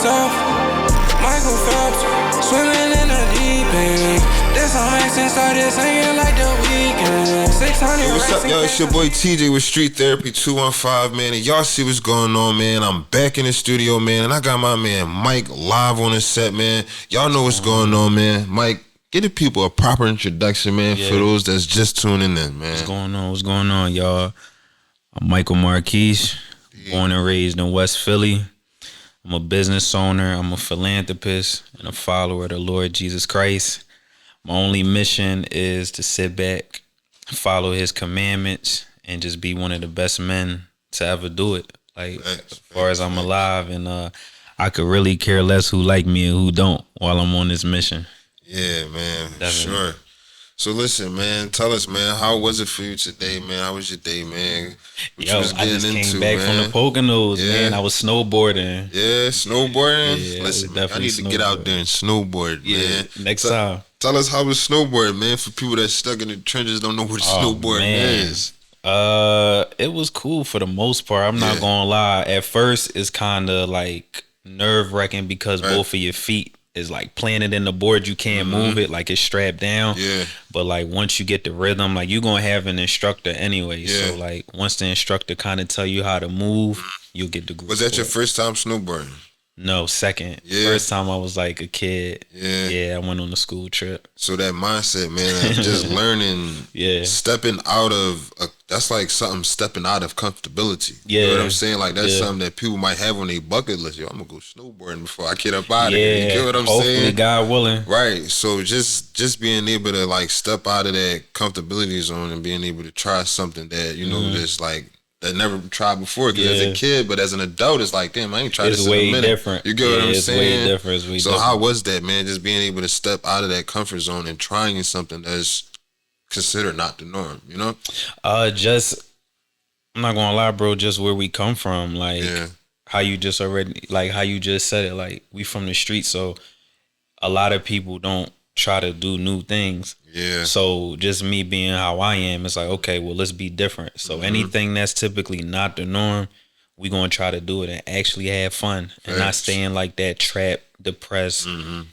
myself. Michael Phelps, swimming in the deep end. This on accent started singing like the weekend. 600 Yo, what's up, y'all? It's your boy TJ with Street Therapy 215, man. And y'all see what's going on, man. I'm back in the studio, man. And I got my man Mike live on the set, man. Y'all know what's going on, man. Mike, give the people a proper introduction, man, for those that's just tuning in, man. What's going on, y'all? I'm MichaelxMarquis, born and raised in West Philly. I'm a business owner, I'm a philanthropist, and a follower of the Lord Jesus Christ. My only mission is to sit back, follow his commandments, and just be one of the best men to ever do it. Like, as far as I'm alive, and I could really care less who like me and who don't while I'm on this mission. Yeah, man, Definitely. Sure. So listen, man, tell us, man, how was it for you today, man? How was your day, man? What Yo, I just came back from the Poconos, man. I was snowboarding. Yeah, snowboarding? Yeah, listen, I need to get out there and snowboard, man. Next time. Tell us how was snowboarding, man, for people that's stuck in the trenches, don't know what snowboarding is. It was cool for the most part. I'm not gonna lie. At first, it's kind of like nerve-wracking because both of your feet is like planted in the board. You can't move it, like it's strapped down. Yeah. But like once you get the rhythm, like you're gonna have an instructor anyway. Yeah. So like once the instructor kind of tell you how to move, you'll get the groove. Was that your first time snowboarding? No, second. Yeah. First time I was like a kid. Yeah, I went on a school trip. So that mindset, man, just learning, stepping out of, that's like something stepping out of comfortability. Yeah. You know what I'm saying? Like that's something that people might have on their bucket list. Yo, I'm going to go snowboarding before I get up out of here. You get what I'm saying? Hopefully, God willing. Right. So just being able to like step out of that comfortability zone and being able to try something that, you know, that's like, that never tried before, because as a kid, but as an adult, it's like, damn, I ain't tried this in a minute. It's way different. You get what I'm saying? Way different. It's way different. How was that, man? Just being able to step out of that comfort zone and trying something that's considered not the norm, you know? I'm not gonna lie, bro, just where we come from, like how you just said it, like we from the street, so a lot of people don't try to do new things. Yeah. So just me being how I am, it's like, okay, well, let's be different. So anything that's typically not the norm, we gonna try to do it and actually have fun and not stay in like that trapped, depressed,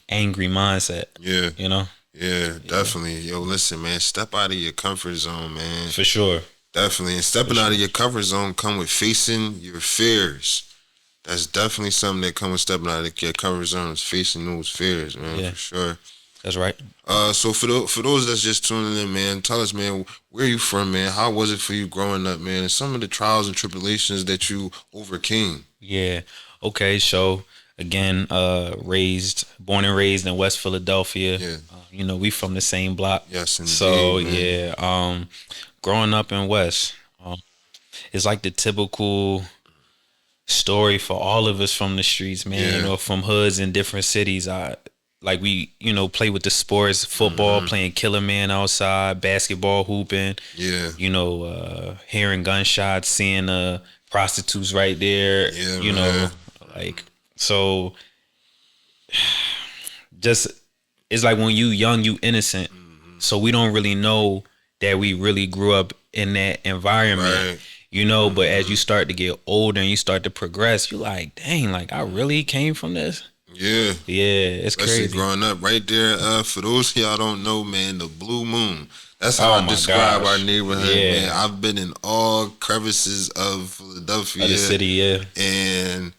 angry mindset. Yeah. You know? Yeah, definitely. Yo, listen, man, step out of your comfort zone, man. For sure. Definitely. And stepping out of your comfort zone come with facing your fears. That's definitely something that comes with stepping out of your comfort zone, is facing those fears, man, for sure. That's right. So for those that's just tuning in, man, tell us, man, where you from, man? How was it for you growing up, man? And some of the trials and tribulations that you overcame. Yeah. Okay. So again, born and raised in West Philadelphia. Yeah. You know, we from the same block. Yes, indeed. So man. Growing up in West, it's like the typical story for all of us from the streets, man, or from hoods in different cities. Like we, you know, play with the sports, football, playing killer man outside, basketball hooping. Yeah. You know, hearing gunshots, seeing prostitutes right there. Yeah, you know, like, so just, it's like when you young, you innocent. So we don't really know that we really grew up in that environment. Right. You know, but as you start to get older and you start to progress, you're like, dang, like I really came from this. Yeah. Yeah, it's crazy. Growing up right there, for those of y'all don't know, man, the Blue Moon. That's how I describe our neighborhood, man. I've been in all crevices of Philadelphia. Of the city, And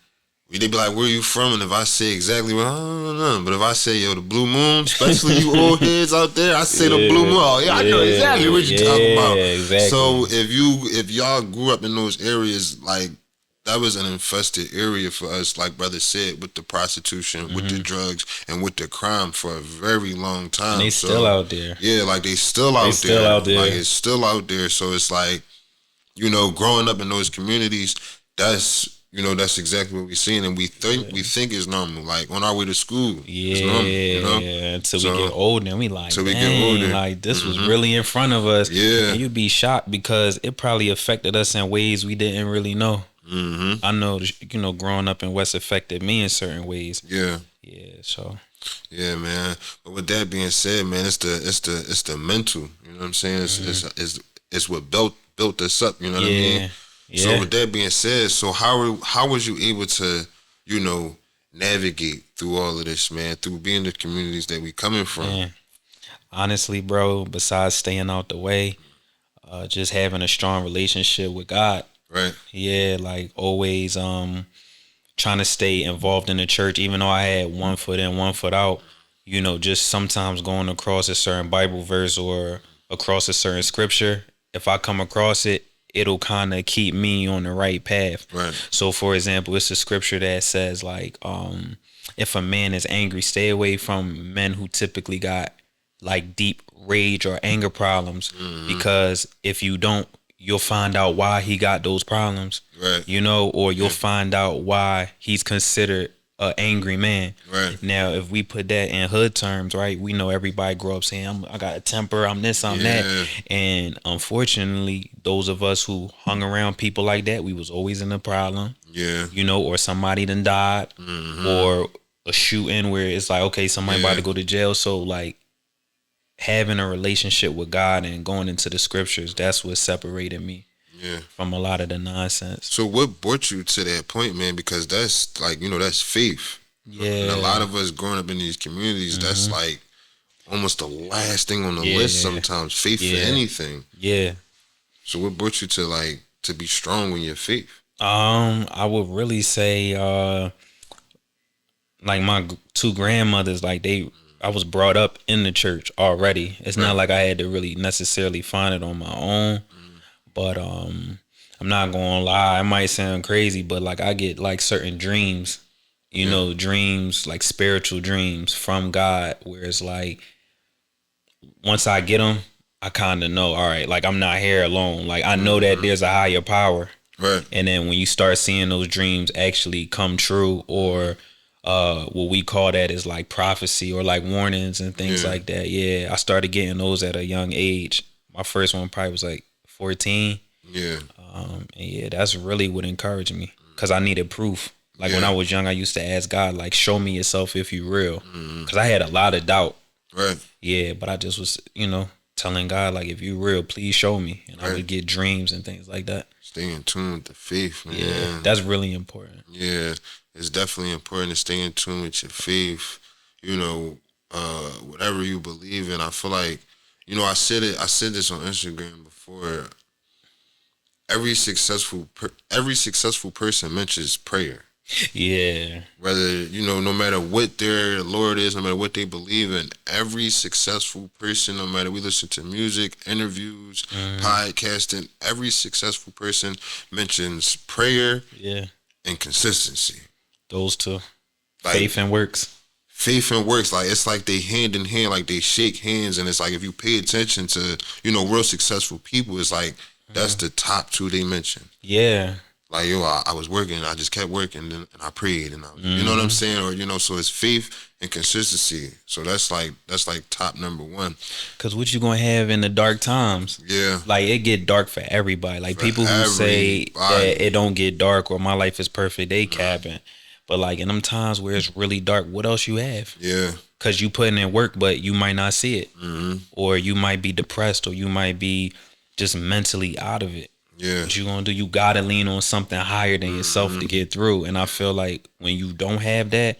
they be like, where you from? And if I say exactly where, I don't know. But if I say, yo, the Blue Moon, especially you old heads out there, I say the Blue Moon. Oh, yeah, I know exactly what you're talking about. Exactly. So if y'all grew up in those areas, like, that was an infested area for us, like brother said, with the prostitution, with the drugs, and with the crime for a very long time. And they still out there. Yeah, like they still out there. Like it's still out there. So it's like, you know, growing up in those communities, that's, you know, that's exactly what we're seeing, and we think it's normal. Like on our way to school, it's normal, you know? Until we get older, and we like, dang, like this was really in front of us. Yeah, and you'd be shocked because it probably affected us in ways we didn't really know. I know, you know, growing up in West affected me in certain ways. Yeah. So. Yeah, man. But with that being said, man, it's the mental. You know what I'm saying? It's what built us up. You know what I mean? Yeah. So with that being said, so how was you able to, you know, navigate through all of this, man, through being the communities that we coming from? Man, honestly, bro, besides staying out the way, just having a strong relationship with God. Right. Yeah, like always trying to stay involved in the church, even though I had 1 foot in, 1 foot out, you know, just sometimes going across a certain Bible verse or across a certain scripture. If I come across it, it'll kind of keep me on the right path. Right. So for example, it's a scripture that says like, if a man is angry, stay away from men who typically got like deep rage or anger problems, because if you don't, you'll find out why he got those problems, Right. you know, or you'll find out why he's considered an angry man. Right. Now, if we put that in hood terms, right, we know everybody grow up saying, I got a temper, I'm this, I'm that. And unfortunately, those of us who hung around people like that, we was always in a problem. Yeah. You know, or somebody done died, or a shooting where it's like, okay, somebody about to go to jail. So like, having a relationship with God and going into the scriptures, that's what separated me from a lot of the nonsense. So what brought you to that point, man? Because that's like, you know, that's faith. Yeah. And a lot of us growing up in these communities, that's like almost the last thing on the list sometimes, faith for anything. Yeah. So what brought you to like, to be strong in your faith? I would really say, like my two grandmothers, like I was brought up in the church already. It's not like I had to really necessarily find it on my own. But I'm not gonna lie, it might sound crazy, but like I get like certain dreams, you know, dreams, like spiritual dreams from God, where it's like once I get them, I kind of know, all right, like I'm not here alone. Like I know that there's a higher power. Right. And then when you start seeing those dreams actually come true, or what we call that is like prophecy or like warnings and things like that. Yeah, I started getting those at a young age. My first one probably was like 14. Yeah. And yeah, that's really what encouraged me, because I needed proof. Like when I was young, I used to ask God, like, show me yourself if you real, because I had a lot of doubt. Right. Yeah, but I just was, you know, telling God, like, if you real, please show me. And I would get dreams and things like that. Stay in tune with the faith, man. Yeah, that's really important. Yeah, it's definitely important to stay in tune with your faith. You know, whatever you believe in. I feel like, you know, I said this on Instagram before. Every successful person mentions prayer. Yeah. Whether, you know, no matter what their Lord is, no matter what they believe in, every successful person, no matter we listen to music, interviews, podcasting, every successful person mentions prayer and consistency. Those two. Like, faith and works. Faith and works, like it's like they hand in hand, like they shake hands, and it's like if you pay attention to, you know, real successful people, it's like that's the top two they mention. Yeah. Like, yo, I was working, I just kept working, and I prayed, and you know what I'm saying? Or, you know, so it's faith and consistency. So that's like top number one. Because what you gonna have in the dark times? Yeah. Like, it get dark for everybody. Like, for people who say that it don't get dark or my life is perfect, they capping. But, like, in them times where it's really dark, what else you have? Yeah. Because you putting in work, but you might not see it. Or you might be depressed, or you might be just mentally out of it. Yeah. What you gonna do? You gotta lean on something higher than yourself to get through. And I feel like when you don't have that,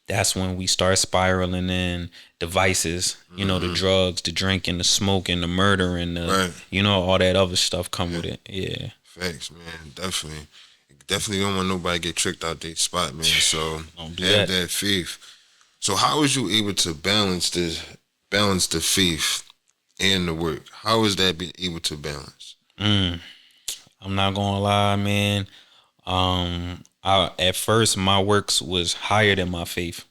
that's when we start spiraling in the vices. You know, the drugs, the drinking, the smoking, the murdering, the you know, all that other stuff come with it. Yeah. Facts, man. Definitely. Definitely don't want nobody to get tricked out their spot, man. So don't do have that faith. So how was you able to balance the faith and the work? How is that being able to balance? I'm not gonna lie, man. At first my works was higher than my faith.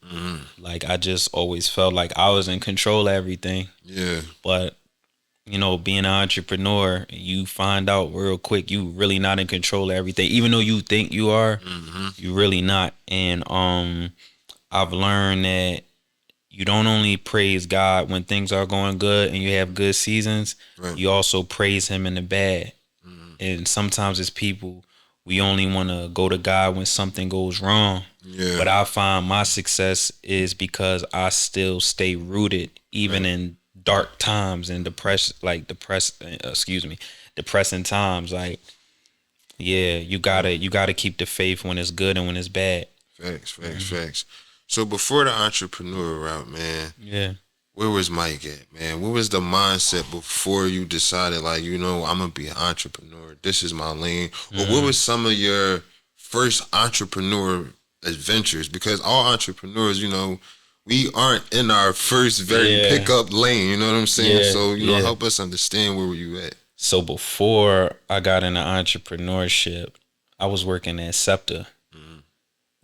Like, I just always felt like I was in control of everything. Yeah. But, you know, being an entrepreneur, you find out real quick you really not in control of everything. Even though you think you are, you really not. And I've learned that you don't only praise God when things are going good and you have good seasons, you also praise him in the bad. And sometimes as people, we only want to go to God when something goes wrong. Yeah. But I find my success is because I still stay rooted even in dark times and depressing times. Like, yeah, you gotta keep the faith when it's good and when it's bad. Facts. So before the entrepreneur route, man, Yeah. where was Mike at, man? What was the mindset before you decided, like, you know, I'm gonna be an entrepreneur. This is my lane. Or what was some of your first entrepreneur adventures? Because all entrepreneurs, you know, we aren't in our first very pickup lane. You know what I'm saying? Yeah. So, you know, help us understand where were you at. So before I got into entrepreneurship, I was working at SEPTA.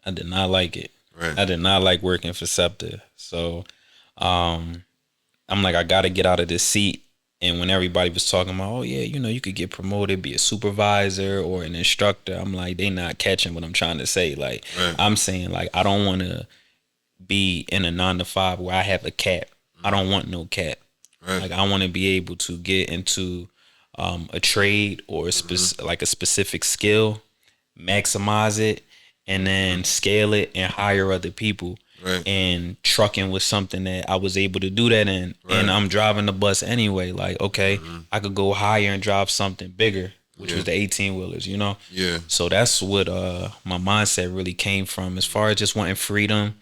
I did not like it. Right. I did not like working for SEPTA. So I'm like, I got to get out of this seat. And when everybody was talking about, oh, yeah, you know, you could get promoted, be a supervisor or an instructor, I'm like, they not catching what I'm trying to say. Like, I'm saying, like, I don't want to be in a 9-to-5 where I have a cap. I don't want no cap. Like, I want to be able to get into a trade or like a specific skill, maximize it, and then scale it and hire other people. And trucking was something that I was able to do that in. And I'm driving the bus anyway. Like, okay, I could go higher and drive something bigger, which was the 18-wheelers, you know? So that's what my mindset really came from. As far as just wanting freedom,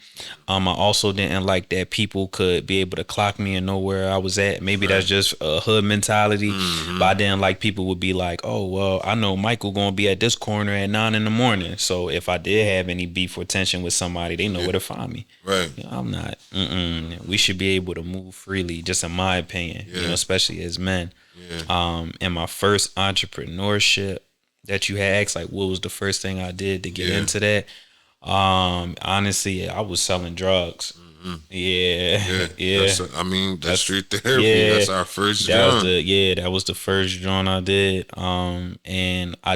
I also didn't like that people could be able to clock me and know where I was at. Maybe that's just a hood mentality, but I didn't like people would be like, oh, well, I know Michael gonna be at this corner at 9 a.m. So if I did have any beef or tension with somebody, they know where to find me. You know, I'm not. We should be able to move freely, just in my opinion, you know, especially as men. And my first entrepreneurship that you had asked, like, what was the first thing I did to get into that? Honestly, I was selling drugs. I mean, that's street therapy. That's our first job. That was the first joint I did. And I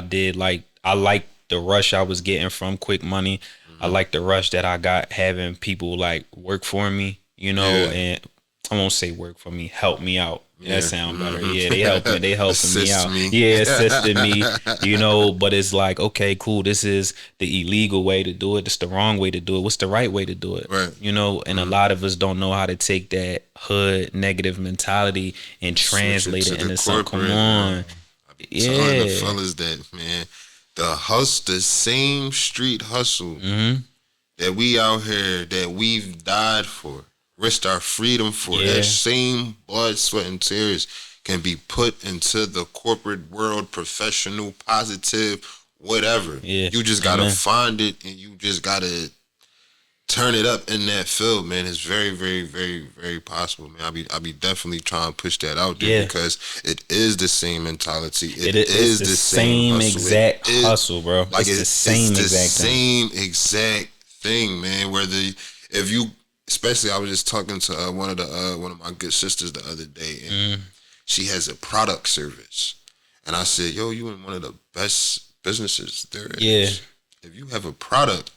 liked the rush I was getting from quick money. I liked the rush that I got having people like work for me, you know, and I won't say work for me, help me out. That sound better. They helping me out. Assisted me, you know, but it's like, okay, cool, this is the illegal way to do it. This the wrong way to do it. What's the right way to do it? You know, and a lot of us don't know how to take that hood negative mentality and translate it into something. Come on. Telling the fellas that, man, the same street hustle that we out here, that we've died for, risked our freedom for, that same blood, sweat, and tears can be put into the corporate world, professional, positive, whatever. You just gotta find it, and you just gotta turn it up in that field, man. It's very, very, very, very possible, man. I be definitely trying to push that out there because it is the same mentality. It is the same exact hustle, bro. Like it's the same exact thing, man. If you, especially, I was just talking to one of my good sisters the other day, and she has a product service, and I said, "Yo, you in one of the best businesses there is. If you have a product,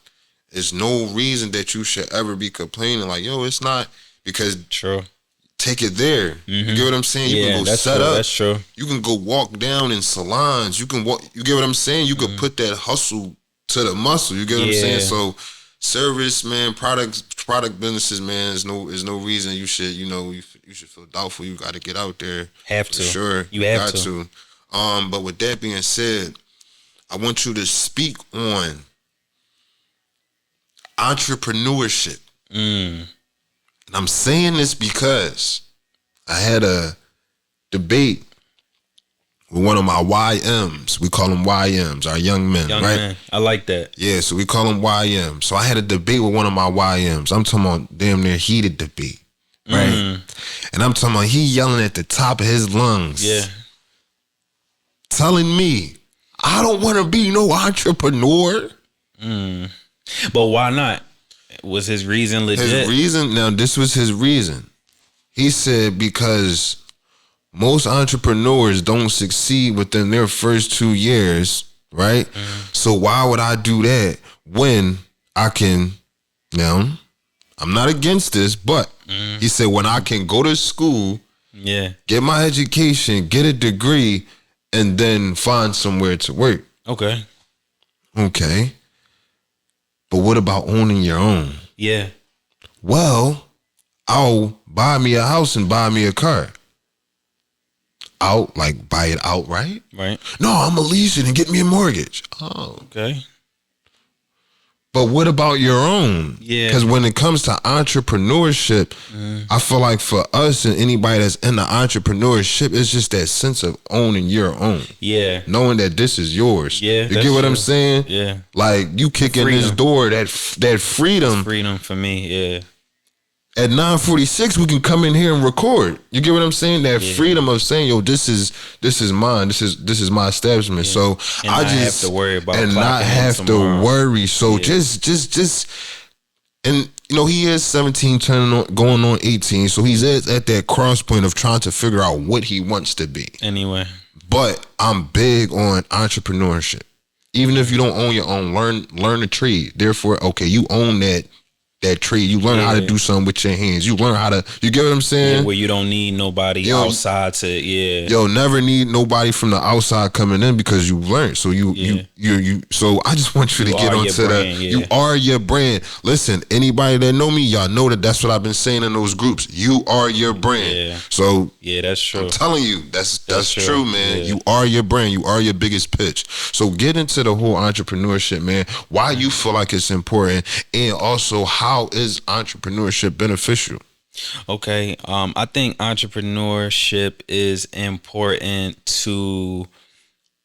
there's no reason that you should ever be complaining. Like, yo, it's not because take it there. You get what I'm saying? You can go set up. That's true. You can go walk down in salons. You can walk. You get what I'm saying? You could put that hustle to the muscle. You get what I'm saying? So, service, man, product businesses, man. There's no reason you should, you know, you should feel doubtful. You got to get out there. Have to. For sure. You have to. But with that being said, I want you to speak on entrepreneurship. And I'm saying this because I had a debate with one of my YMs. We call them YMs, our young men, right? Man. I like that. Yeah, so we call them YMs. So I had a debate with one of my YMs. I'm talking about damn near heated debate, right? And I'm talking about he yelling at the top of his lungs. Telling me, I don't want to be no entrepreneur. But why not? Was his reason legit? His reason, now this was his reason. He said because most entrepreneurs don't succeed within their first 2 years, right? So why would I do that when I can, now, I'm not against this, but he said when I can go to school, get my education, get a degree, and then find somewhere to work. Okay. But what about owning your own? Well, I'll buy me a house and buy me a car. Like buy it outright? Right. No, I'm gonna lease it and get me a mortgage. Oh. Okay. But what about your own? Yeah. Because when it comes to entrepreneurship, I feel like for us and anybody that's in the entrepreneurship, it's just that sense of owning your own. Yeah. Knowing that this is yours. Yeah. You get what I'm saying? Yeah. Like you kick in this door, that freedom. Freedom for me, yeah. At 9:46, we can come in here and record. You get what I'm saying? That freedom of saying, "Yo, this is mine. This is my establishment." Yeah. So and I just have to worry about and not have to worry. So just, and you know he is 17, going on 18. So he's at that cross point of trying to figure out what he wants to be. Anyway, but I'm big on entrepreneurship. Even if you don't own your own, learn the trade. Therefore, okay, you own that trade. You learn how to do something with your hands. You learn how to, you get what I'm saying? Yeah, where you don't need nobody outside to, You'll never need nobody from the outside coming in because you learned. So you so I just want you to get onto that. You are your brand. Listen, anybody that know me, y'all know that's what I've been saying in those groups. You are your brand. Yeah. So yeah, that's true. I'm telling you, that's true, man. Yeah. You are your brand. You are your biggest pitch. So get into the whole entrepreneurship, man. Why you feel like it's important, and also how is entrepreneurship beneficial? Okay, I think entrepreneurship is important to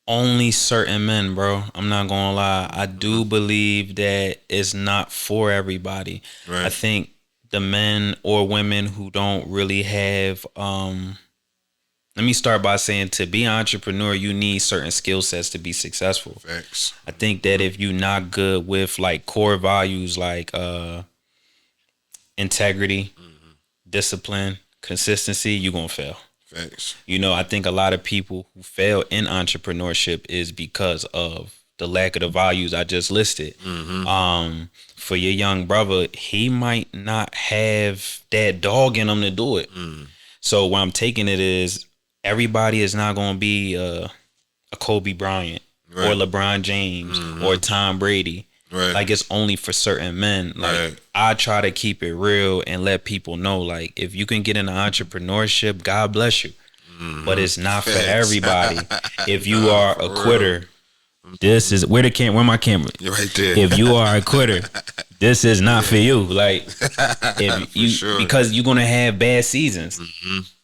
only certain men, bro. I'm not gonna lie. I do believe that it's not for everybody. Right. I think the men or women who don't really have let me start by saying, to be an entrepreneur, you need certain skill sets to be successful. Facts. I think that if you're not good with like core values like integrity, discipline, consistency, you're gonna fail. Facts. You know, I think a lot of people who fail in entrepreneurship is because of the lack of the values I just listed. For your young brother, he might not have that dog in him to do it. So where I'm taking it is, everybody is not gonna be a Kobe Bryant or LeBron James or Tom Brady. Right. Like, it's only for certain men. Like, I try to keep it real and let people know, like, if you can get into entrepreneurship, God bless you. But it's not for everybody. If you are a quitter, this is where my camera? You're right there. If you are a quitter, this is not for you. Like, if you because you're gonna have bad seasons.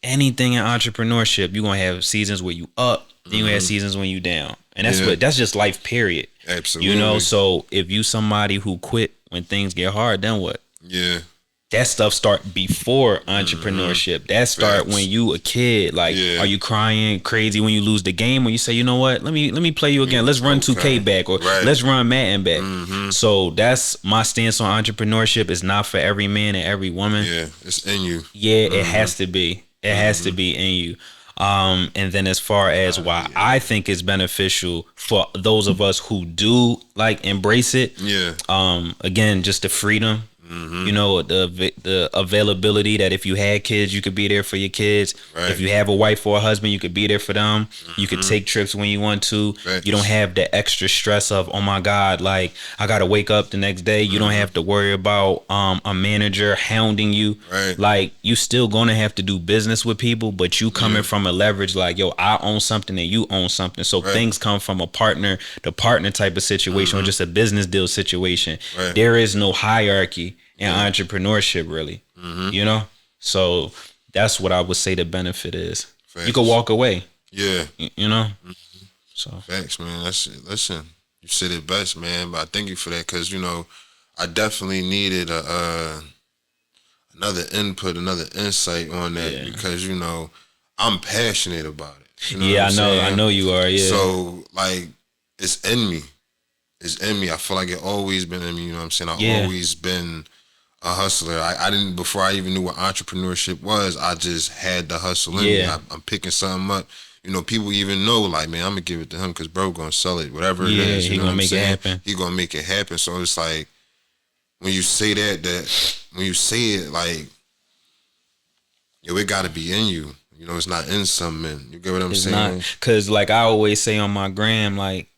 Anything in entrepreneurship, you're gonna have seasons where you up, then you have seasons when you down. And that's just life, period. Absolutely. You know, so if you somebody who quit when things get hard, then what? Yeah. That stuff start before entrepreneurship. That start when you a kid. Like, are you crying crazy when you lose the game? When you say, you know what? Let me play you again. Let's run 2K back, or let's run Madden back. So that's my stance on entrepreneurship. It's not for every man and every woman. Yeah, it's in you. Yeah, it has to be. It has to be in you. And then as far as why I think it's beneficial for those of us who do like embrace it. Yeah. Again, just the freedom. You know, the availability that if you had kids, you could be there for your kids. If you have a wife or a husband, you could be there for them. You could take trips when you want to. You don't have the extra stress of, oh my God, like I gotta wake up the next day. You don't have to worry about a manager hounding you. Like, you still gonna have to do business with people, but you coming from a leverage like, yo, I own something and you own something. So things come from a partner to partner type of situation, or just a business deal situation. There is no hierarchy in entrepreneurship, really. You know? So that's what I would say the benefit is. Facts. You could walk away. Yeah. You know? So facts, man. That's it. Listen, you said it best, man. But I thank you for that, because, you know, I definitely needed another input, another insight on that, because, you know, I'm passionate about it. You know I know you are, So, like, it's in me. It's in me. I feel like it always been in me, you know what I'm saying? I've always been a hustler. I didn't, before I even knew what entrepreneurship was, I just had the hustle in me. I'm picking something up. You know, people even know, like, man, I'm gonna give it to him because bro gonna sell it, whatever it is. He gonna make it happen. He gonna make it happen. So it's like, when you say when you say it, like, yo, it gotta be in you. You know, it's not in some men. You get what I'm saying? Because, like I always say on my gram, like,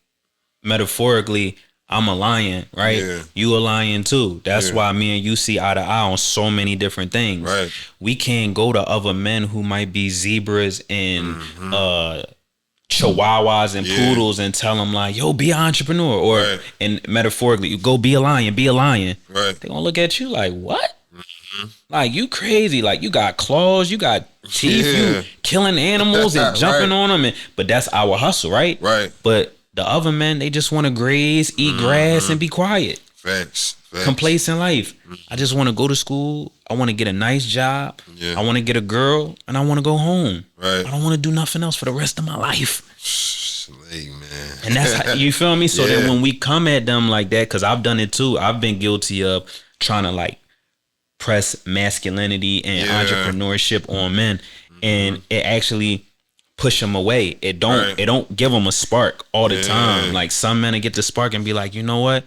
metaphorically, I'm a lion, right? Yeah. You a lion too. That's why me and you see eye to eye on so many different things. Right. We can't go to other men who might be zebras and chihuahuas and poodles and tell them like, yo, be an entrepreneur, or and metaphorically, you go be a lion, right? They're gonna look at you like, what? Like, you crazy, like you got claws, you got teeth, you killing animals and jumping on them, but that's our hustle, right? But the other men, they just want to graze, eat grass, and be quiet. Facts. Complacent life. I just want to go to school. I want to get a nice job. I want to get a girl, and I want to go home. I don't want to do nothing else for the rest of my life. Slay, man. And that's how, you feel me? So then when we come at them like that, because I've done it too. I've been guilty of trying to like press masculinity and entrepreneurship on men, and it actually push them away. It don't give them a spark all the time. Like, some men get the spark and be like, you know what?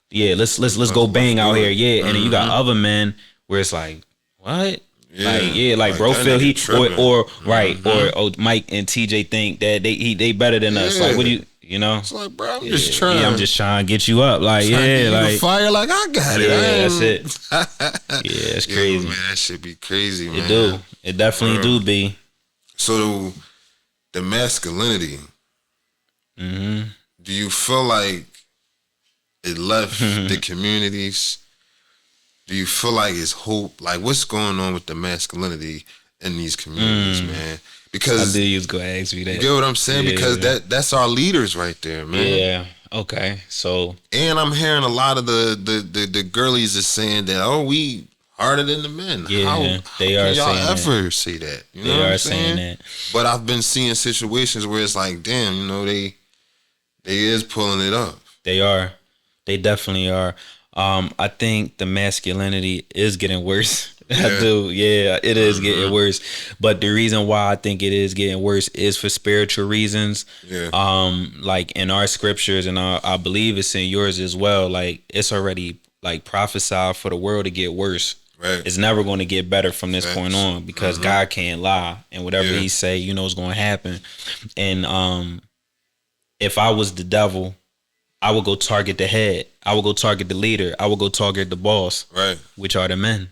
Yeah, let's go bang out here. Yeah, and then you got other men where it's like, what? Like bro feel he or Mike and TJ think that they better than us. Like, what do you know? It's like, bro, I'm just trying. I'm just trying to get you up. Like, like fire. Like, I got it. That's it. It's crazy. Man, that should be crazy, man. It do. It definitely do be. So the masculinity. Do you feel like it left the communities? Do you feel like it's hope? Like, what's going on with the masculinity in these communities, man? Because I knew you was gonna ask me that. You get what I'm saying? Because that's our leaders right there, man. Yeah. Okay. So, and I'm hearing a lot of the girlies is saying that, oh, we harder than the men. Yeah, they are saying that. Y'all ever say that? You know they what are I'm saying that. But I've been seeing situations where it's like, damn, you know, they is pulling it up. They are. They definitely are. I think the masculinity is getting worse. I do. Yeah, it is getting worse. But the reason why I think it is getting worse is for spiritual reasons. Like in our scriptures, and I believe it's in yours as well. Like, it's already like prophesied for the world to get worse. It's never going to get better from this point on, because God can't lie, and whatever He say, you know, is going to happen. And if I was the devil, I would go target the head. I would go target the leader. I would go target the boss, which are the men.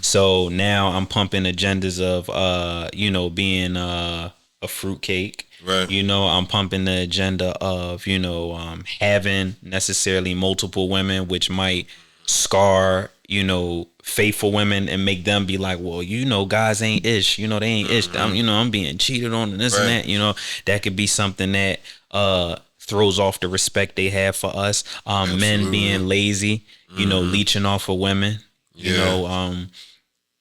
So now I'm pumping agendas of, you know, being a fruitcake. You know, I'm pumping the agenda of, you know, having necessarily multiple women, which might scar, you know, faithful women and make them be like, well, you know, guys ain't ish. You know, they ain't ish. You know, I'm being cheated on and this and that. You know, that could be something that throws off the respect they have for us. Men being lazy, you know, leeching off of women. You know,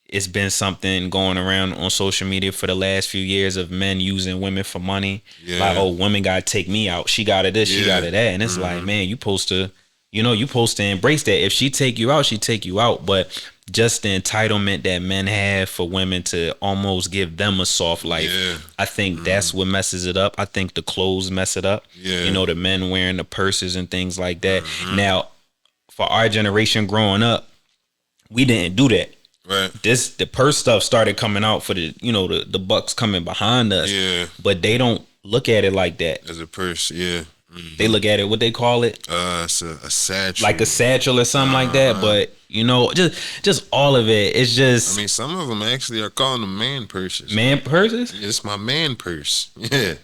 it's been something going around on social media for the last few years of men using women for money. Like, oh, women gotta take me out. She got it this, she got it that. And it's like, man, you supposed to, you know, you supposed to embrace that. If she take you out, she take you out. But just the entitlement that men have for women to almost give them a soft life. I think that's what messes it up. I think the clothes mess it up. You know, the men wearing the purses and things like that. Now, for our generation growing up, we didn't do that. The purse stuff started coming out for the, you know, the bucks coming behind us. But they don't look at it like that. As a purse, They look at it, what they call it? It's a satchel. Like a satchel or something like that. But, you know, just all of it. It's just, I mean, some of them actually are calling them man purses. Man purses? It's my man purse.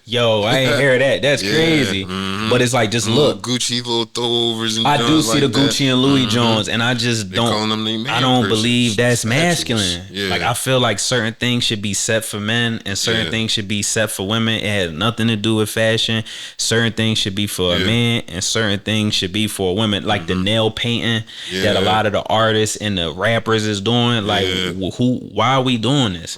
Yo, I ain't hear that. That's crazy. But it's like, just look. Gucci little throwovers and I do see like the Gucci and Louis Jones, and I just don't believe that's masculine. Like, I feel like certain things should be set for men and certain things should be set for women. It has nothing to do with fashion. Certain things should be for a man and certain things should be for a woman. Like the nail painting that a lot of the artists and the rappers is doing. Like, why are we doing this?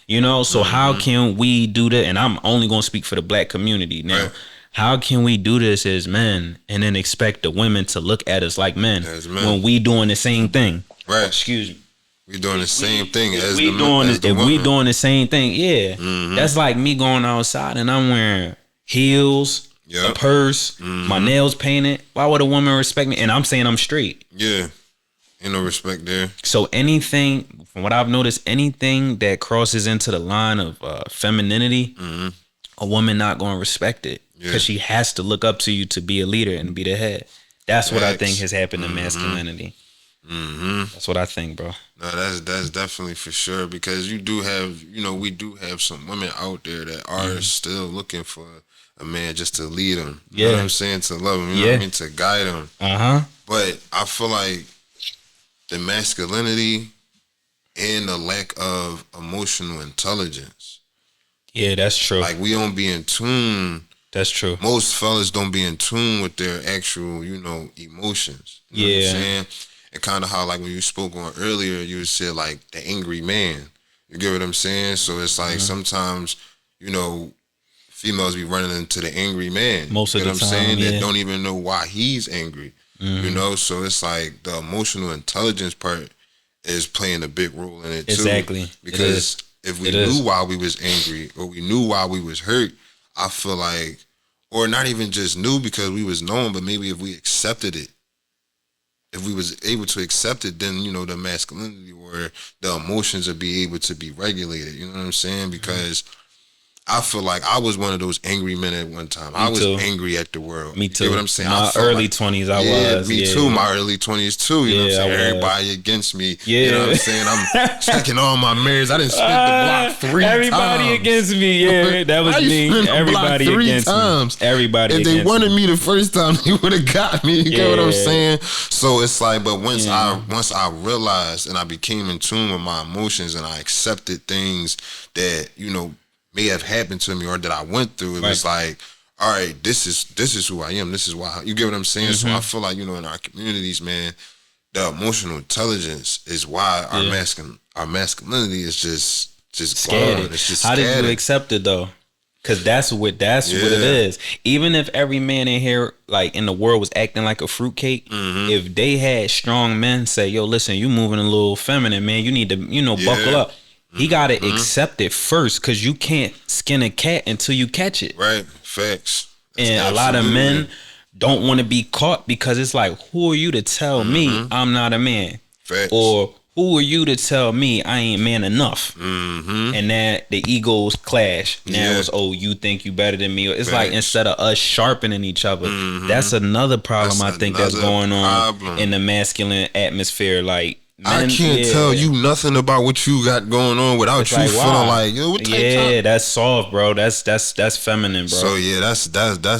You know, so how can we do that? And I'm only going to speak for the black community now. How can we do this as men and then expect the women to look at us like men when we doing the same thing? Excuse me. We doing the same thing as we the doing as the if woman. we doing the same thing, that's like me going outside and I'm wearing heels, a purse, my nails painted. Why would a woman respect me? And I'm saying I'm straight. Ain't no respect there. So anything, from what I've noticed, anything that crosses into the line of femininity, a woman not going to respect it because she has to look up to you to be a leader and be the head. That's what I think has happened to masculinity. That's what I think, bro. No, that's definitely for sure, because you do have, we do have some women out there that are still looking for a man just to lead them. You know what I'm saying? To love them. You know what I mean? To guide them. But I feel like the masculinity and the lack of emotional intelligence. Yeah, that's true. Like, we don't be in tune. That's true. Most fellas don't be in tune with their actual, emotions. You know what I'm saying? And kind of how, like, when you spoke on earlier, you said, like, the angry man. You get what I'm saying? So it's like sometimes, females be running into the angry man. Most of the time, you know what I'm saying? That don't even know why he's angry. So it's like the emotional intelligence part is playing a big role in it too. Exactly. Because if we knew why we was angry, or we knew why we was hurt, I feel like, or not even just knew because we was known, but maybe if we accepted it, if we was able to accept it, then, the masculinity or the emotions would be able to be regulated. You know what I'm saying? Because I feel like I was one of those angry men at one time. I was angry at the world. Me too. You know what I'm saying? My early 20s, I was. Me too. My early 20s too. You know what I'm saying? Everybody against me. You know what I'm saying? I'm checking all my mirrors. I didn't split the block 3 times. Everybody against me. Yeah, that was me. Everybody against me. Everybody against me. If they wanted me the first time, they would have got me. You get what I'm saying? So it's like, but once I realized and I became in tune with my emotions and I accepted things that, may have happened to me or that I went through, it was like, all right, this is who I am. This is why. You get what I'm saying? So I feel like, in our communities, man, the emotional intelligence is why our masculinity is just scattered. It's just How scattered. did you accept it though? Because that's what it is. Even if every man in here, like in the world, was acting like a fruitcake, if they had strong men say, yo, listen, you moving a little feminine, man, you need to, buckle up. He got to accept it first, because you can't skin a cat until you catch it. Right. Facts. And a lot of men don't want to be caught, because it's like, who are you to tell me I'm not a man? Facts. Or who are you to tell me I ain't man enough? And that the egos clash. Now it's, you think you better than me. It's like, instead of us sharpening each other, that's another problem I think that's going on in the masculine atmosphere. Like, I can't tell you nothing about what you got going on without you feeling like, yo, what type that's soft, bro. That's feminine, bro. So that's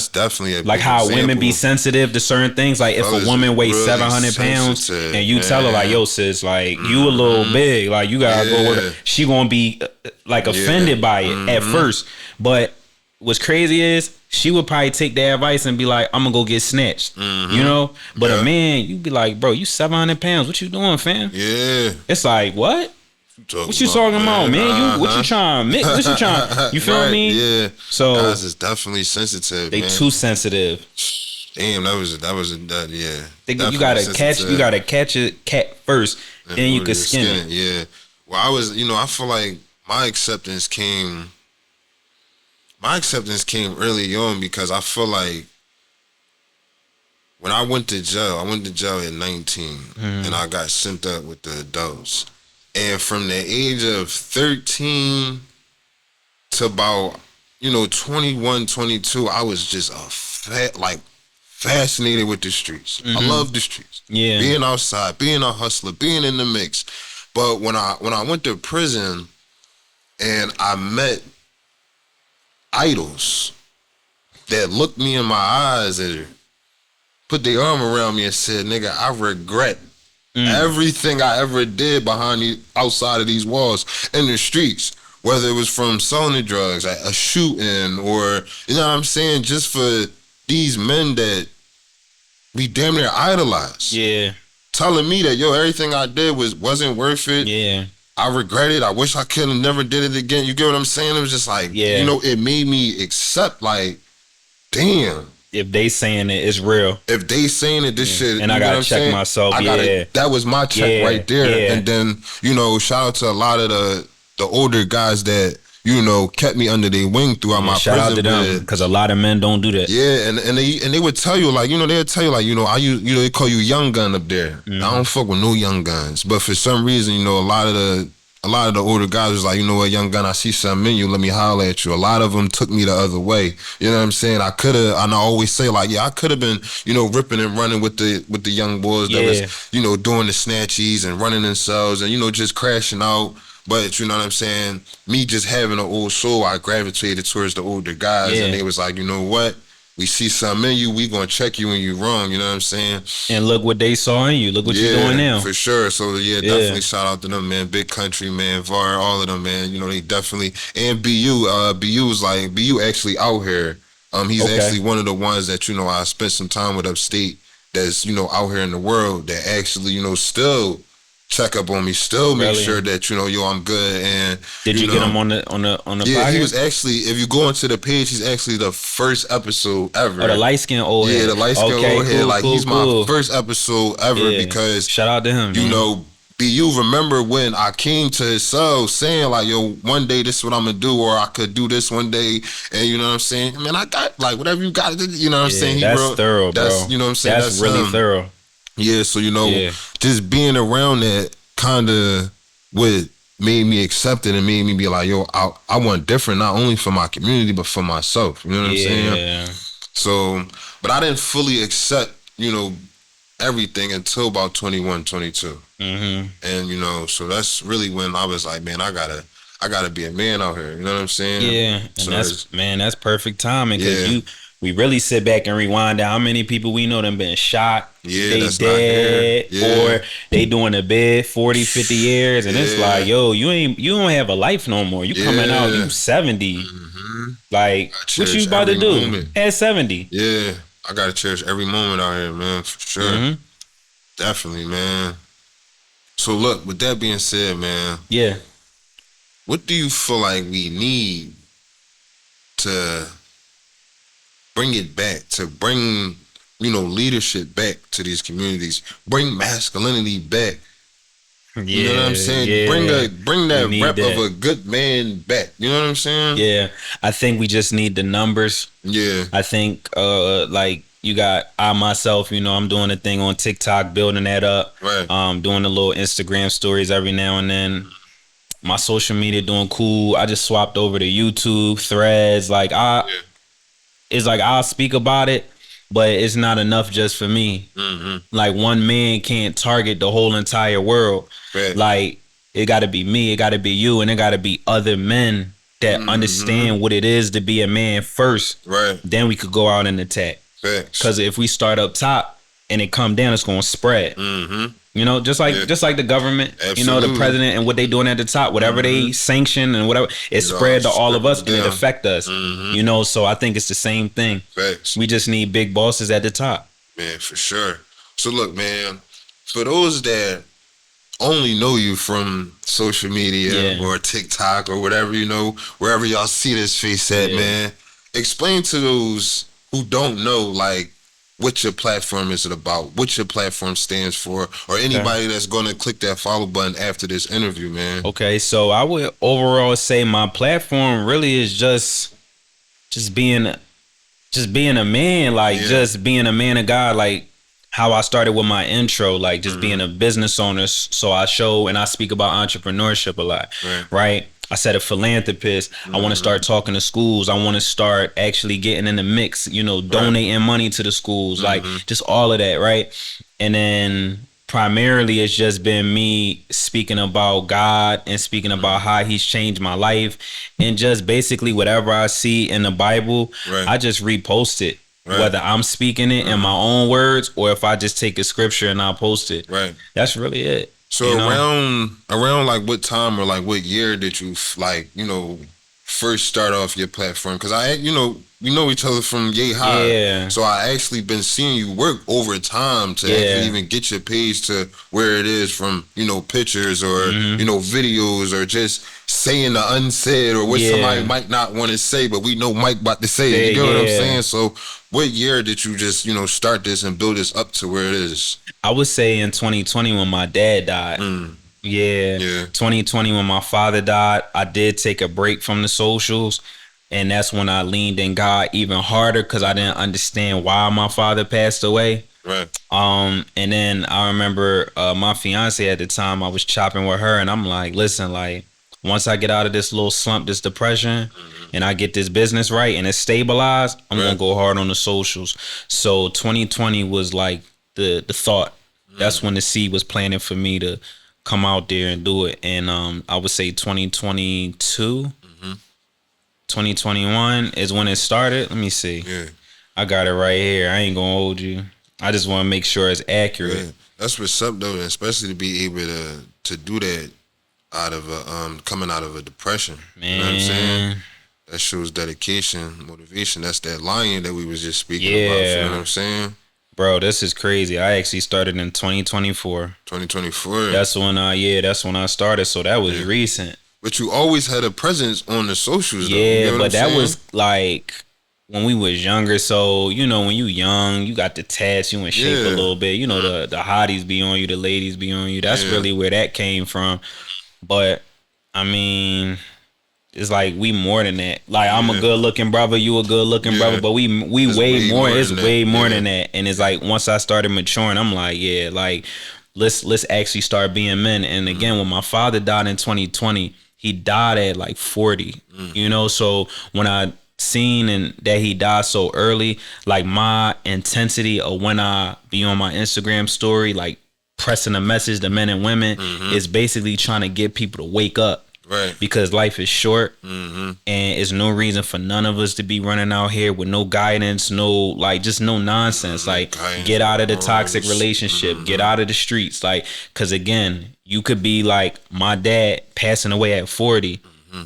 definitely a like big how example. women be sensitive to certain things. Like if a woman weighs really 700 pounds and you tell her like, yo, sis, like you a little big, like you gotta go with her. She gonna be like offended by it at first, but what's crazy is she would probably take the advice and be like, I'm gonna go get snatched. But a man, you be like, bro, you 700 pounds. What you doing, fam? Yeah. It's like, what? What you talking about, man? What you trying? What you trying? You feel me? Yeah. So guys is definitely sensitive. They too sensitive. Damn, that was yeah. You gotta catch a cat first, then you can skin it. Yeah. Well, I feel like my acceptance came early on, because I feel like when I went to jail at 19 and I got sent up with the adults. And from the age of 13 to about, 21, 22, I was just fascinated with the streets. I love the streets. Yeah. Being outside, being a hustler, being in the mix. But when I went to prison and I met idols that looked me in my eyes and put their arm around me and said, nigga, I regret everything I ever did outside of these walls in the streets, whether it was from selling the drugs, a shooting, or, you know what I'm saying, just for these men that we damn near idolize. Yeah. Telling me that, yo, everything I did wasn't worth it. Yeah. I regret it. I wish I could have never did it again. You get what I'm saying? It was just like, it made me accept, like, damn. If they saying it, it's real. If they saying it, this shit. And I gotta check myself. That was my check right there. Yeah. And then, shout out to a lot of the older guys that, kept me under their wing throughout my prison. Shout out to them, because a lot of men don't do that. Yeah, and they would tell you, like, they'll tell you, like, they call you young gun up there. I don't fuck with no young guns. But for some reason, a lot of a lot of the older guys was like, you know what, young gun, I see something in you, let me holler at you. A lot of them took me the other way. You know what I'm saying? I always say like, yeah, I could have been, you know, ripping and running with the young boys that was, you know, doing the snatchies and running themselves and, you know, just crashing out. But you know what I'm saying? Me just having an old soul, I gravitated towards the older guys and they was like, you know what? We see something in you, we gonna check you when you wrong, you know what I'm saying? And look what they saw in you. Look what you're doing now. For sure. So definitely shout out to them, man. Big Country, man, VAR, all of them, man. You know, they definitely, and BU was like, BU actually out here. He's actually one of the ones that, you know, I spent some time with upstate that's, you know, out here in the world that actually, you know, still check up on me, still make sure that, you know, yo, I'm good. And did you get him on the podcast? He was actually, if you go into the page, he's actually the first episode ever. Oh, the light skin old head. Yeah, the light skin old head. Like he's my first episode ever because shout out to him. You know, BU remember when I came to his cell saying like, yo, one day this is what I'm gonna do, or I could do this one day, and you know what I'm saying? Man, I got like whatever you got, you know what I'm saying? That's thorough, bro. You know what I'm saying? That's really thorough. Yeah, so you know, just being around that kind of what made me accept it and made me be like, yo, I want different, not only for my community but for myself. You know what I'm saying? So, but I didn't fully accept, you know, everything until about 21, 22. And you know, so that's really when I was like, man, I gotta be a man out here. You know what I'm saying? Yeah, and that's perfect timing because we really sit back and rewind how many people we know them been shot, they dead, or they doing a bid 40, 50 years, and it's like, yo, you don't have a life no more. You coming out, you 70. Like, what you about to do at 70? Yeah, I gotta cherish every moment out here, man, for sure. Definitely, man. So look, with that being said, man, what do you feel like we need to bring it back, to bring, you know, leadership back to these communities, bring masculinity back? You know what I'm saying? Bring that rep of a good man back. You know what I'm saying? Yeah, I think we just need the numbers. Yeah, I think like you got myself. You know, I'm doing a thing on TikTok, building that up. Right. Doing the little Instagram stories every now and then. My social media doing cool. I just swapped over to YouTube, Threads. Like it's like I'll speak about it, but it's not enough just for me. Like one man can't target the whole entire world. Right. Like it got to be me, it got to be you, and it got to be other men that understand what it is to be a man first. Right. Then we could go out and attack. Because if we start up top and it come down, it's gonna spread. You know, just like the government, you know, the president and what they doing at the top, whatever they sanction and whatever, it spread to all of us and it affect us. You know, so I think it's the same thing. We just need big bosses at the top. Man, for sure. So look, man, for those that only know you from social media or TikTok or whatever, you know, wherever y'all see this face at, man, explain to those who don't know, like, what your platform is about, what your platform stands for, or anybody that's going to click that follow button after this interview, man. Okay, so I would overall say my platform really is just being a man, like just being a man of God, like how I started with my intro, like just being a business owner. So I show and I speak about entrepreneurship a lot, right? I said a philanthropist. I want to start talking to schools. I want to start actually getting in the mix, you know, donating money to the schools, like just all of that, right? And then primarily it's just been me speaking about God and speaking about how he's changed my life, and just basically whatever I see in the Bible, I just repost it. Whether I'm speaking it in my own words or if I just take a scripture and I post it. That's really it. So around like what time or like what year did you like, you know, first start off your platform? Because we know each other from Yay High. So I actually been seeing you work over time to actually even get your page to where it is, from, you know, pictures or, you know, videos or just saying the unsaid or what somebody might not want to say, but we know Mike about to say it. You know what I'm saying? So what year did you just, you know, start this and build this up to where it is? I would say in 2020 when my dad died. 2020 when my father died, I did take a break from the socials. And that's when I leaned in God even harder, because I didn't understand why my father passed away. Right. And then I remember my fiance at the time, I was chopping with her, and I'm like, listen, like, once I get out of this little slump, this depression, and I get this business right and it's stabilized, I'm gonna go hard on the socials. So 2020 was like the thought. That's when the seed was planted for me to come out there and do it. And I would say 2022, 2021 is when it started. Let me see. Yeah. I got it right here. I ain't gonna hold you. I just want to make sure it's accurate. Yeah. That's what's up though, especially to be able to do that out of a coming out of a depression. Man. You know what I'm saying? That shows dedication, motivation. That's that lion that we was just speaking about. You know what I'm saying? Bro, this is crazy. I actually started in 2024. 2024. That's when I started. So that was recent. But you always had a presence on the socials though. Yeah, you know but that was like when we was younger. So, you know, when you young, you got the tats, you in shape a little bit. You know, the hotties be on you, the ladies be on you. That's really where that came from. But I mean, it's like we more than that. Like I'm a good looking brother, you a good looking brother, but we way more. It's way more than that. And it's like once I started maturing, I'm like, yeah, like let's actually start being men. And again, when my father died in 2020, he died at like 40. You know, so when I seen and that he died so early, like my intensity of when I be on my Instagram story, like pressing a message to men and women is basically trying to get people to wake up. Right. Because life is short and it's no reason for none of us to be running out here with no guidance, just no nonsense. Like get out of the toxic relationship, get out of the streets. Like, cause again, you could be like my dad passing away at 40,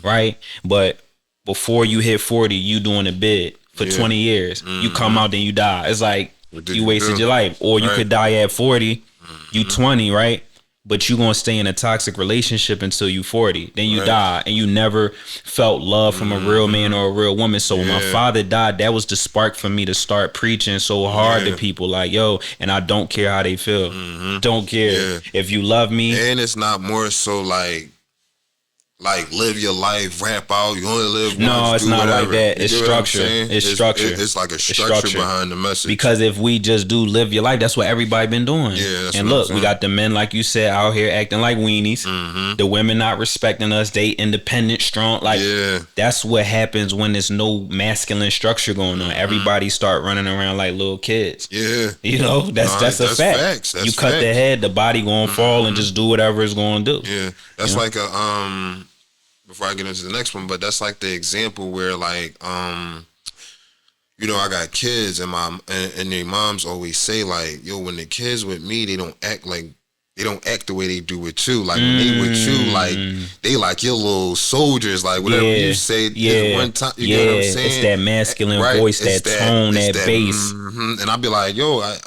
right? But before you hit 40, you doing a bid for 20 years. You come out, then you die. It's like you wasted your life. Or you could die at 40, you 20, right? But you gonna stay in a toxic relationship until you 40. Then you die, and you never felt love from a real man or a real woman. So when my father died, that was the spark for me to start preaching so hard to people. Like, yo, and I don't care how they feel. Don't care. If you love me. And it's not more so like live your life, rap out. You only live once. No, it's not like that. It's structure. It's structure. It's like a structure behind the message. Because if we just do live your life, that's what everybody been doing. Yeah, that's and what look, we got the men, like you said, out here acting like weenies. The women not respecting us. They independent, strong. Like that's what happens when there's no masculine structure going on. Everybody start running around like little kids. Yeah, you know that's a fact. Facts. That's you cut the head, the body gonna fall and just do whatever it's gonna do. Yeah, that's like a before I get into the next one, but that's like the example where like you know, I got kids and and their moms always say like, yo, when the kids with me, they don't act the way they do with you. Like when they with you, like they like your little soldiers, like whatever you say one time, you know what I'm saying? It's that masculine voice, that tone, that bass. And I'll be like, yo, I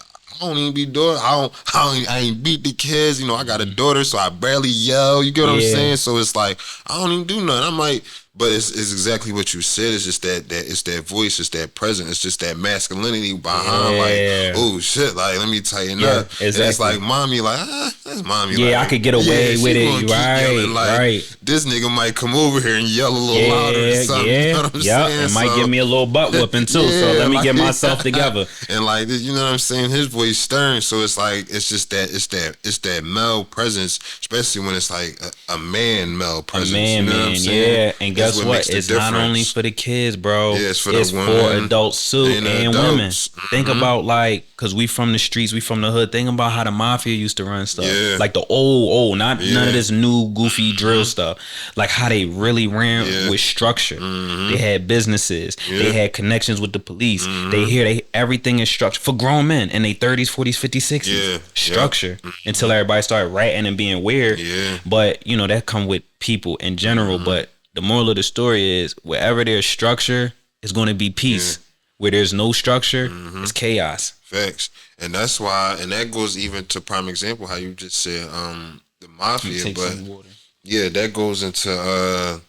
don't even be doing. I ain't beat the kids. You know, I got a daughter, so I barely yell. You get what I'm saying? So it's like I don't even do nothing. I'm like, but it's exactly what you said. It's just that it's that voice, it's that presence, it's just that masculinity behind. Like, oh shit, like let me tighten up. Exactly. And it's like mommy, like that's mommy. Yeah, like, I could get away with it. Right. This nigga might come over here and yell a little louder or something. You know what I'm saying? It might give me a little butt whooping too. So let me get myself together. And like, you know what I'm saying? His voice stern. So it's like it's that male presence, especially when it's like a man male presence. You know what I'm saying? Yeah. And guess what? It's not only for the kids, bro. Yeah, it's for adults too and women. Think about like, cause we from the streets, we from the hood. Think about how the mafia used to run stuff. Yeah. Like the old, not none of this new goofy drill stuff. Like how they really ran with structure. They had businesses. They had connections with the police. Everything is structured for grown men in their 30s, 40s, 50s, 60s. Structure until everybody started ratting and being weird. But you know that come with people in general. But the moral of the story is wherever there's structure, it's going to be peace. Where there's no structure, it's chaos. Facts. And that's why, and that goes even to prime example, how you just said the mafia. But yeah, that goes into,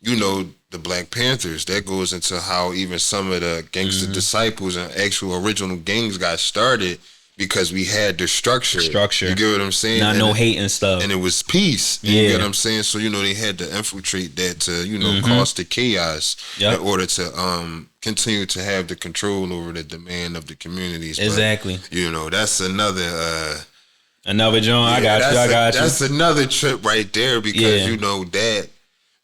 you know, the Black Panthers. That goes into how even some of the gangster disciples and actual original gangs got started because we had the structure. Structure. You get what I'm saying? Not no hate and stuff. And it was peace. Yeah. You get what I'm saying? So, they had to infiltrate that to, cause the chaos in order to continue to have the control over the demand of the communities. Exactly. But, that's another joint. I got you. That's another trip right there because,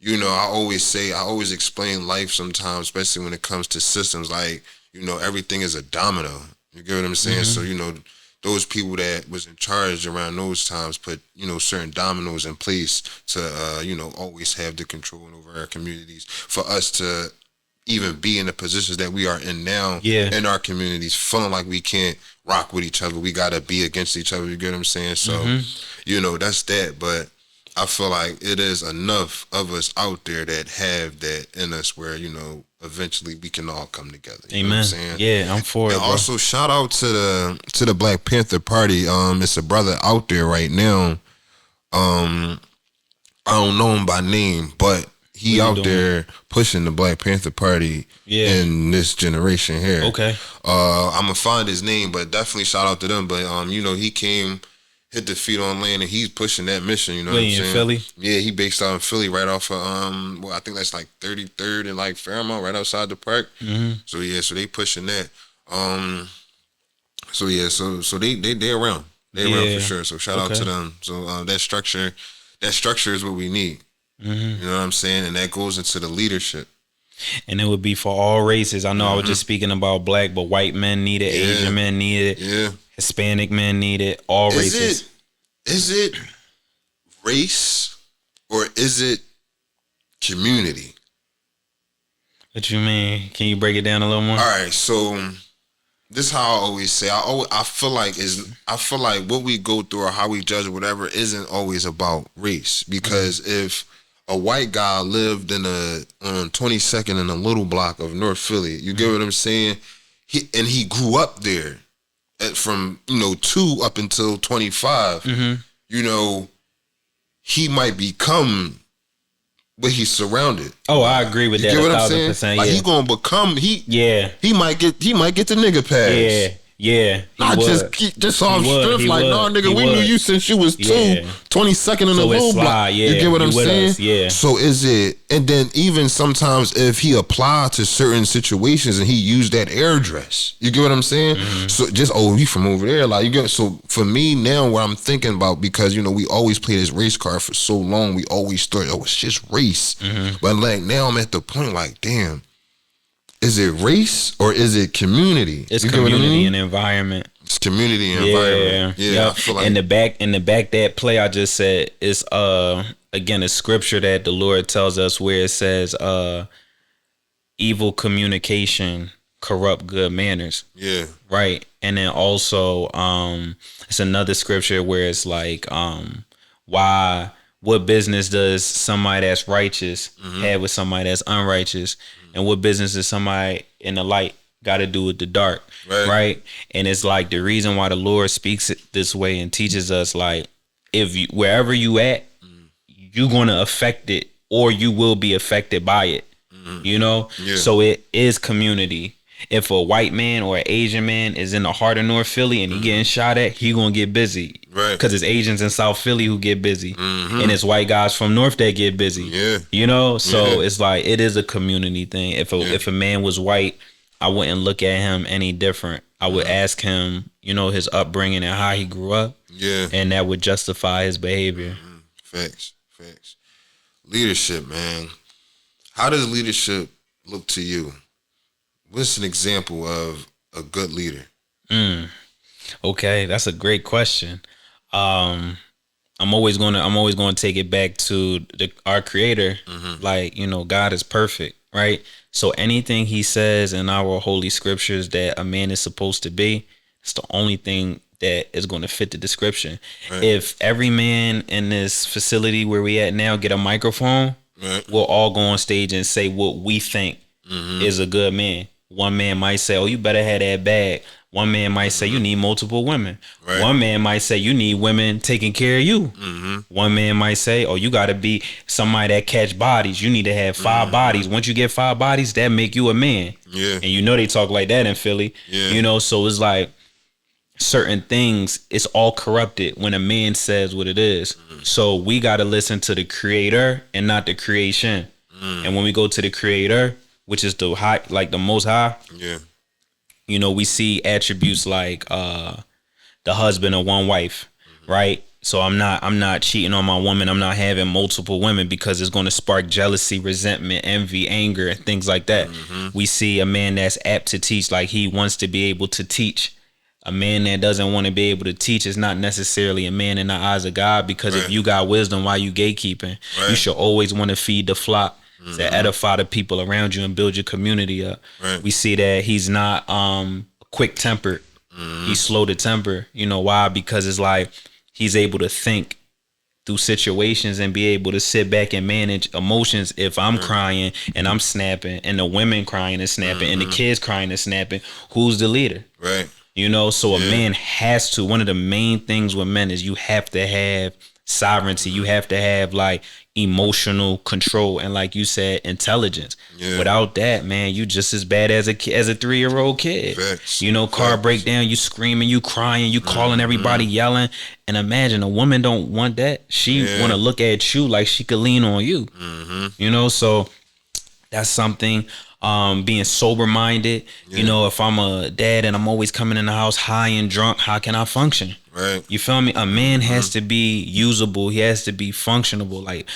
I always explain life sometimes, especially when it comes to systems, like, everything is a domino. You get what I'm saying? So, those people that was in charge around those times put, certain dominoes in place to, always have the control over our communities for us to even be in the positions that we are in now in our communities, feeling like we can't rock with each other. We got to be against each other. You get what I'm saying? So, that's that. But I feel like it is enough of us out there that have that in us where, eventually we can all come together. You know what I'm saying? Yeah, I'm for it. And also shout out to the Black Panther Party. It's a brother out there right now. I don't know him by name, but he out there pushing the Black Panther Party in this generation here. Okay. I'm gonna find his name, but definitely shout out to them. But he came, hit the feet on land, and he's pushing that mission. You know what I'm saying? In Philly? Yeah, he based out in Philly, right off of I think that's like 33rd and like Fairmount, right outside the park. So so they pushing that. So they around. They around for sure. So shout out to them. So that structure is what we need. You know what I'm saying? And that goes into the leadership. And it would be for all races. I know I was just speaking about black, but white men need it, Asian men need it, Hispanic men need it, all races. Is it race or is it community? What you mean? Can you break it down a little more? All right, so this is how I always say. I feel like what we go through or how we judge or whatever isn't always about race. Because if a white guy lived on 22nd in a little block of North Philly, you get what I'm saying? He grew up there from 2 up until 25. He might become what he's surrounded. Oh, I agree with that. You get what I'm saying? 1,000%, like he gonna become he might get the nigga pass. Not just off strip like, no, nigga, we knew you since you was 2, 22nd in the little block. You get what I'm saying? So is it, and then even sometimes if he applied to certain situations and he used that address, you get what I'm saying? So just, he from over there, like, you get. So for me now, what I'm thinking about, because we always play this race card for so long, we always thought, it's just race. But like now I'm at the point like, damn, is it race or is it community? It's community and environment. It's community and environment. Yeah. I feel like in the back that play I just said is again a scripture that the Lord tells us where it says evil communication corrupt good manners. Yeah. Right. And then also it's another scripture where it's like what business does somebody that's righteous have with somebody that's unrighteous? And what business does somebody in the light got to do with the dark? Right? And it's like the reason why the Lord speaks it this way and teaches us, like, wherever you at, you're going to affect it or you will be affected by it. So it is community. If a white man or an Asian man is in the heart of North Philly and he getting shot at, he gonna get busy. Right. Because it's Asians in South Philly who get busy. And it's white guys from North that get busy. So it's like, it is a community thing. If a man was white, I wouldn't look at him any different. I would ask him, his upbringing and how he grew up. And that would justify his behavior. Facts. Leadership, man. How does leadership look to you? What's an example of a good leader? Okay, that's a great question. I'm always gonna take it back to our Creator. Like, God is perfect, right? So anything He says in our holy scriptures that a man is supposed to be, it's the only thing that is going to fit the description. Right. If every man in this facility where we at now get a microphone, we'll all go on stage and say what we think is a good man. One man might say, you better have that bag. One man might say, you need multiple women. Right. One man might say, you need women taking care of you. One man might say, you got to be somebody that catch bodies. You need to have 5 bodies. Once you get 5 bodies, that make you a man. And they talk like that in Philly. So it's like, certain things, it's all corrupted when a man says what it is. So we got to listen to the creator and not the creation. And when we go to the creator, which is the high, like the most high, you know, we see attributes like the husband of one wife, right? So I'm not cheating on my woman. I'm not having multiple women because it's going to spark jealousy, resentment, envy, anger, and things like that. We see a man that's apt to teach, like he wants to be able to teach. A man that doesn't want to be able to teach is not necessarily a man in the eyes of God, because if you got wisdom, why you gatekeeping? You should always want to feed the flock, to edify the people around you and build your community up. We see that he's not quick tempered. He's slow to temper. You know why? Because it's like he's able to think through situations and be able to sit back and manage emotions. If I'm crying and I'm snapping, and the women crying and snapping, and the kids crying and snapping, who's the leader? You know, so a man has to, one of the main things with men is you have to have sovereignty. You have to have like emotional control and, like you said, intelligence. Without that, man, you just as bad as a 3-year-old kid. You know, car breakdown, you screaming, you crying, you calling everybody, yelling. And imagine a woman don't want that. She want to look at you like she could lean on you. You know, so that's something. Being sober minded. You know, if I'm a dad and I'm always coming in the house high and drunk, how can I function? You feel me? A man has to be usable. He has to be functionable. Like,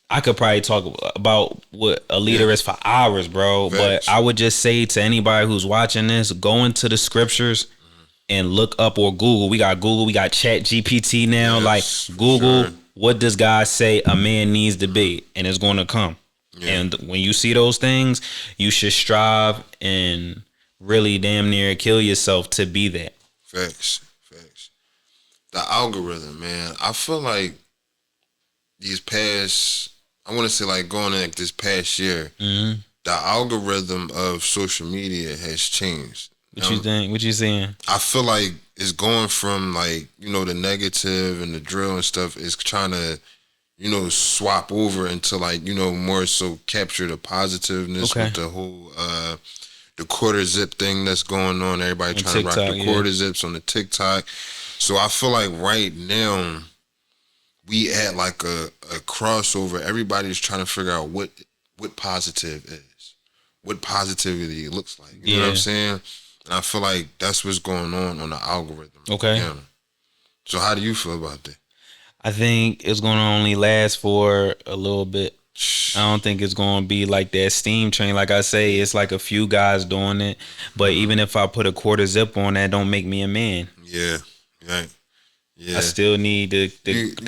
I could probably talk about what a leader is for hours, bro. But I would just say to anybody who's watching this, go into the scriptures and look up, or Google. We got Google. We got Chat GPT now. Like, Google, what does God say a man needs to be? And it's going to come. And when you see those things, you should strive and really damn near kill yourself to be that. Facts. The algorithm, man. I feel like these past, I want to say like going in like this past year, the algorithm of social media has changed. What you think? What you saying? I feel like it's going from like, you know, the negative and the drill and stuff is trying to, you know, swap over into like, you know, more so capture the positiveness with the whole the quarter zip thing that's going on. Everybody trying TikTok, to rock the quarter zips on the TikTok. So I feel like right now we at like a crossover. Everybody's trying to figure out what positive is, what positivity looks like. You know what I'm saying? And I feel like that's what's going on the algorithm. So how do you feel about that? I think it's going to only last for a little bit. I don't think it's going to be like that steam train. Like I say, it's like a few guys doing it. But even if I put a quarter zip on, that don't make me a man. I still need the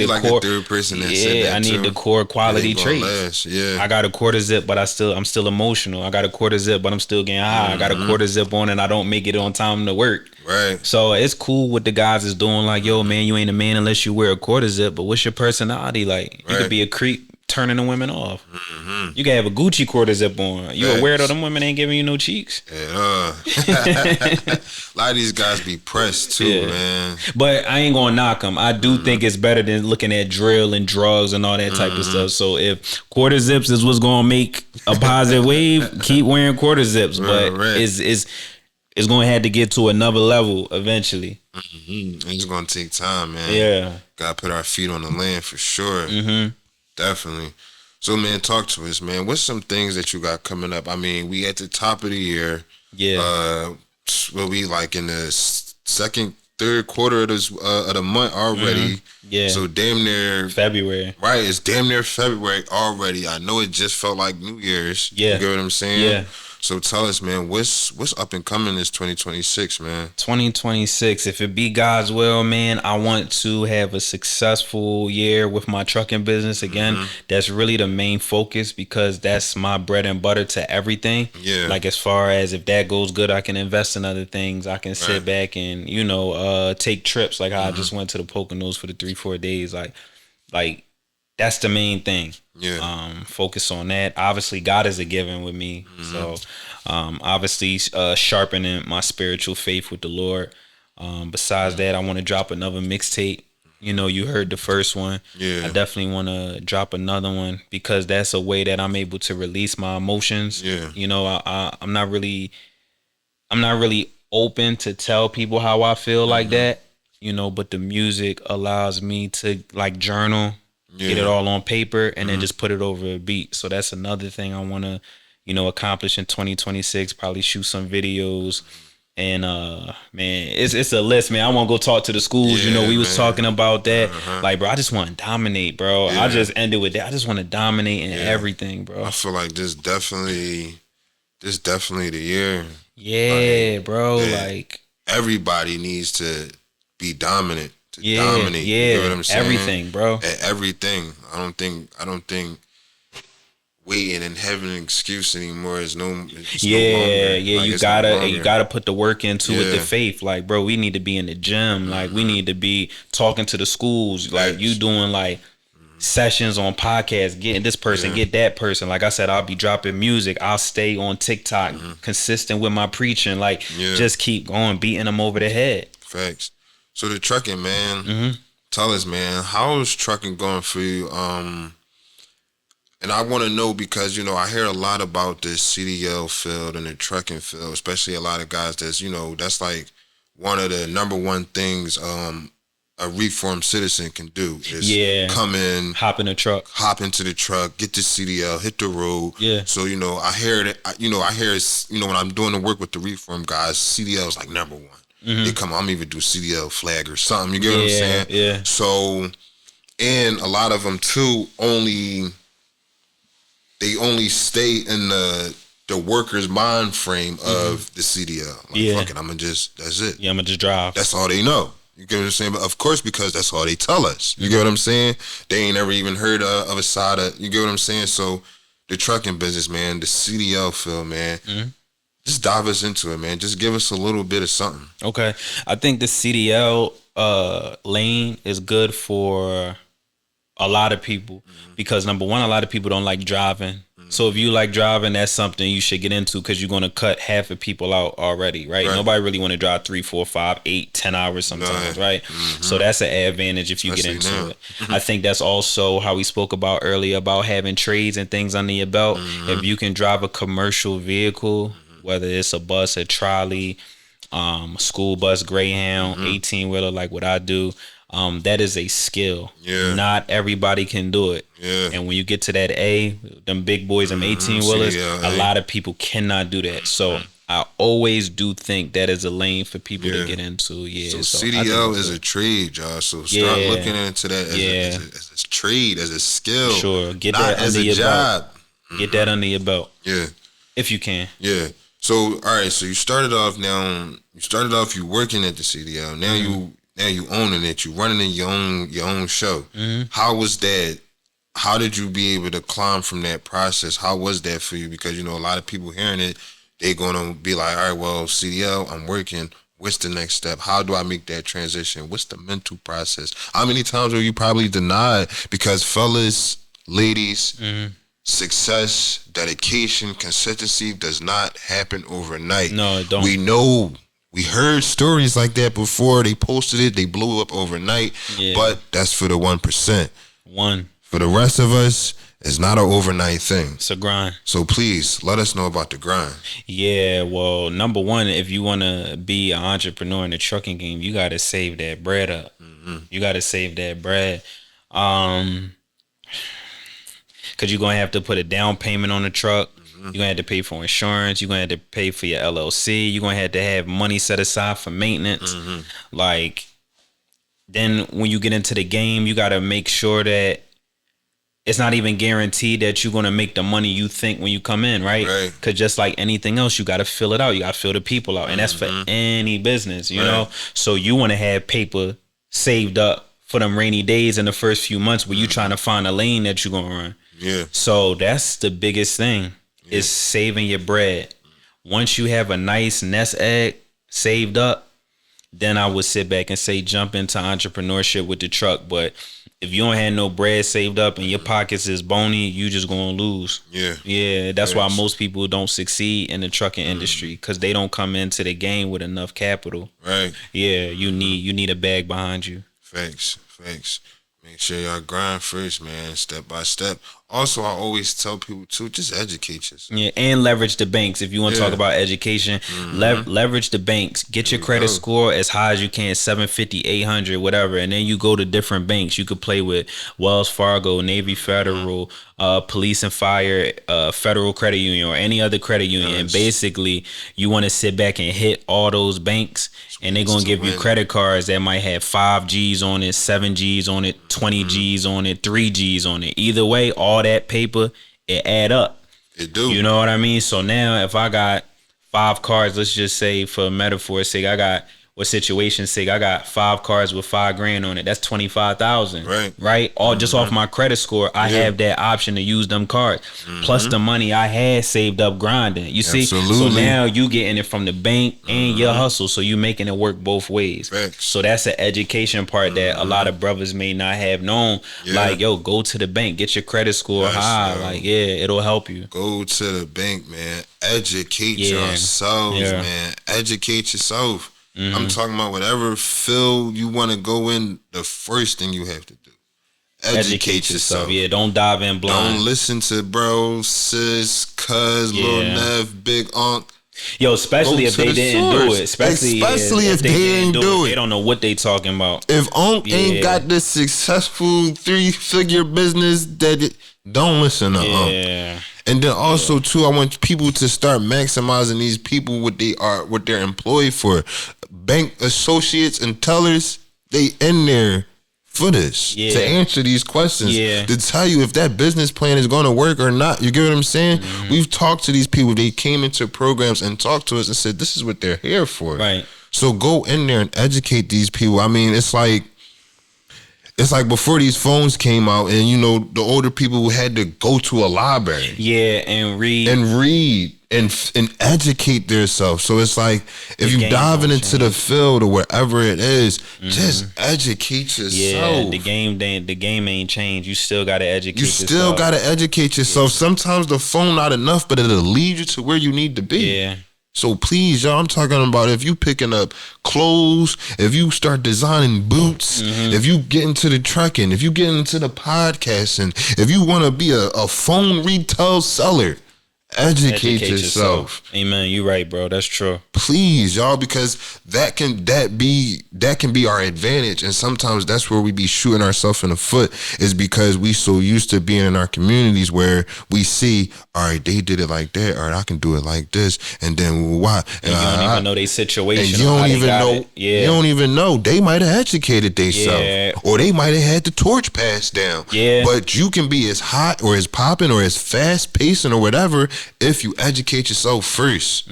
like core. The third person that said that I need too. the core quality traits. I got a quarter zip, but I'm still emotional. I got a quarter zip, but I'm still getting high. I got a quarter zip on, and I don't make it on time to work. So it's cool what the guys is doing. Like, yo, man, you ain't a man unless you wear a quarter zip. But what's your personality like? You could be a creep turning the women off. You can have a Gucci quarter zip on. You a weirdo. Them women ain't giving you no cheeks. A lot of these guys be pressed too, man. But I ain't gonna knock them. I do think it's better than looking at drill and drugs and all that type of stuff. So if quarter zips is what's gonna make a positive wave, keep wearing quarter zips. But it's gonna have to get to another level eventually. It's gonna take time, man. Gotta put our feet on the land for sure. Definitely. So, man, talk to us, man. What's some things that you got coming up? I mean, we at the top of the year. We'll be like in the second, third quarter of the month already. So damn near February. Right, it's damn near February already. I know it just felt like New Year's. You get what I'm saying? So tell us, man, what's up and coming this 2026, man? 2026, if it be God's will, man, I want to have a successful year with my trucking business again. That's really the main focus, because that's my bread and butter to everything. Like, as far as if that goes good, I can invest in other things. I can sit back and, you know, take trips. Like how I just went to the Poconos for the 3-4 days. Like that's the main thing. Focus on that. Obviously, God is a given with me. So, obviously, sharpening my spiritual faith with the Lord. Besides that, I want to drop another mixtape. You know, you heard the first one. I definitely want to drop another one, because that's a way that I'm able to release my emotions. You know, I'm not really open to tell people how I feel like that, you know, but the music allows me to like journal, get it all on paper, and then just put it over a beat. So that's another thing I want to, you know, accomplish in 2026, probably shoot some videos. And man, it's a list, man. I want to go talk to the schools. You know, we was talking about that. Like, bro, I just want to dominate, bro. I just ended with that. I just want to dominate in everything, bro. I feel like this definitely the year. Yeah, like, bro. Like everybody needs to be dominant. Dominate. Yeah, you know what I'm saying? everything, bro. At everything. I don't think waiting and having an excuse anymore is no longer. Like, you gotta put the work into it, the faith. Like, bro, we need to be in the gym. Like, we need to be talking to the schools. Like, you doing like sessions on podcasts, getting this person, get that person. Like I said, I'll be dropping music. I'll stay on TikTok, consistent with my preaching. Like, just keep going, beating them over the head. Facts. So the trucking, man. Tell us, man, how's trucking going for you? And I want to know because, you know, I hear a lot about this CDL field and the trucking field, especially a lot of guys that's, you know, that's like one of the number one things a reformed citizen can do is come in, hop into the truck, get the CDL, hit the road. Yeah. So, you know, I hear when I'm doing the work with the reformed guys, CDL is like number one. They come, I'm even do CDL flag or something. You get what I'm saying? Yeah. So, and a lot of them too they only stay in the worker's mind frame of the CDL. Like, fuck it, that's it. Yeah, I'm gonna just drive. That's all they know. You get what I'm saying? But of course, because that's all they tell us. You get what I'm saying? They ain't never even heard of a side of, you get what I'm saying? So the trucking business, man, the CDL field, man, just dive us into it, man. Just give us a little bit of something. Okay. I think the CDL lane is good for a lot of people because, number one, a lot of people don't like driving. So if you like driving, that's something you should get into because you're going to cut half of people out already, right? Nobody really want to drive 3, 4, 5, 8, 10 hours sometimes, right? So that's an advantage if you get into it. I think that's also how we spoke about earlier about having trades and things under your belt. If you can drive a commercial vehicle, whether it's a bus, a trolley, school bus, Greyhound, 18-wheeler like what I do, that is a skill. Yeah. Not everybody can do it. Yeah. And when you get to that A, them big boys, them 18-wheelers, a lot of people cannot do that. So I always do think that is a lane for people to get into. Yeah. So CDL is a trade, y'all. So start looking into that as a trade, as a skill. Sure. Get that under your belt. Get that under your belt. Yeah. If you can. Yeah. So, all right. So you started off you working at the CDL. Now you owning it. You running your own show. How was that? How did you be able to climb from that process? How was that for you? Because, you know, a lot of people hearing it, they gonna be like, all right, well, CDL, I'm working. What's the next step? How do I make that transition? What's the mental process? How many times were you probably denied? Because fellas, ladies, success, dedication, consistency does not happen overnight. No, it don't. We know. We heard stories like that before. They posted it. They blew up overnight. Yeah. But that's for the 1%. For the rest of us, it's not an overnight thing. It's a grind. So please, let us know about the grind. Yeah, well, number one, if you want to be an entrepreneur in the trucking game, you got to save that bread up. You got to save that bread. Because you're going to have to put a down payment on the truck. You're going to have to pay for insurance. You're going to have to pay for your LLC. You're going to have money set aside for maintenance. Like, then when you get into the game, you got to make sure that it's not even guaranteed that you're going to make the money you think when you come in, right? Because just like anything else, you got to fill it out. You got to fill the people out. And that's for any business, you know? So you want to have paper saved up for them rainy days in the first few months where you trying to find a lane that you're going to run. Yeah. So that's the biggest thing. Is saving your bread. Once you have a nice nest egg saved up, then I would sit back and say jump into entrepreneurship with the truck. But if you don't have no bread saved up and your pockets is bony, you just gonna lose. Yeah. That's why most people don't succeed in the trucking industry because they don't come into the game with enough capital. Right. Yeah. You need a bag behind you. Facts. Make sure y'all grind first, man, step by step. Also, I always tell people too, just educate yourself. Yeah, and leverage the banks. If you want to talk about education, leverage the banks. Get your credit score as high as you can, 750, 800, whatever. And then you go to different banks. You could play with Wells Fargo, Navy Federal, Police and Fire, Federal Credit Union, or any other credit union. And basically, you want to sit back and hit all those banks, and they're going to give you credit cards that might have 5 G's on it, 7 G's on it, 20 G's on it, 3 G's on it. Either way, all that paper, it add up. It do. You know what I mean? So now if I got 5 cards, let's just say for metaphor's sake, I got 5 cards with $5,000 on it. That's 25,000. Right. All just off my credit score, I have that option to use them cards. Plus the money I had saved up grinding. You see? So now you getting it from the bank and your hustle. So you making it work both ways. So that's an education part that a lot of brothers may not have known. Like, yo, go to the bank, get your credit score high. Like, it'll help you. Go to the bank, man. Educate yourselves, man. Educate yourself. I'm talking about whatever field you want to go in, the first thing you have to do. Educate yourself. Yeah, don't dive in blind. Don't listen to bro, sis, cuz, Lil Nev, Big Unc. Yo, especially if they didn't do it. Especially if they didn't do it. They don't know what they talking about. If Unc ain't got this successful 3-figure business, don't listen to Unc. And then also too, I want people to start maximizing these people what they're employed for. Bank associates and tellers, they in there for this to answer these questions, to tell you if that business plan is going to work or not. You get what I'm saying? We've talked to these people. They came into programs and talked to us and said this is what they're here for. Right. So go in there and educate these people. I mean, it's like before these phones came out, and you know, the older people had to go to a library, and read and educate themselves. So it's like if you diving into the field or wherever it is, just educate yourself. The game ain't changed. You still gotta educate yourself. You still gotta educate yourself. Sometimes the phone not enough, but it'll lead you to where you need to be. So please, y'all, I'm talking about if you picking up clothes, if you start designing boots, if you get into the trucking, if you get into the podcasting, if you want to be a phone retail seller, educate yourself. Amen. You right, bro. That's true. Please, y'all, because that can be our advantage, and sometimes that's where we be shooting ourselves in the foot, is because we so used to being in our communities where we see, all right, they did it like that, all right, I can do it like this, and then why? And you don't even know their situation. And you don't even know. You don't even know. They might have educated themselves, or they might have had the torch passed down. But you can be as hot or as popping or as fast pacing or whatever if you educate yourself first.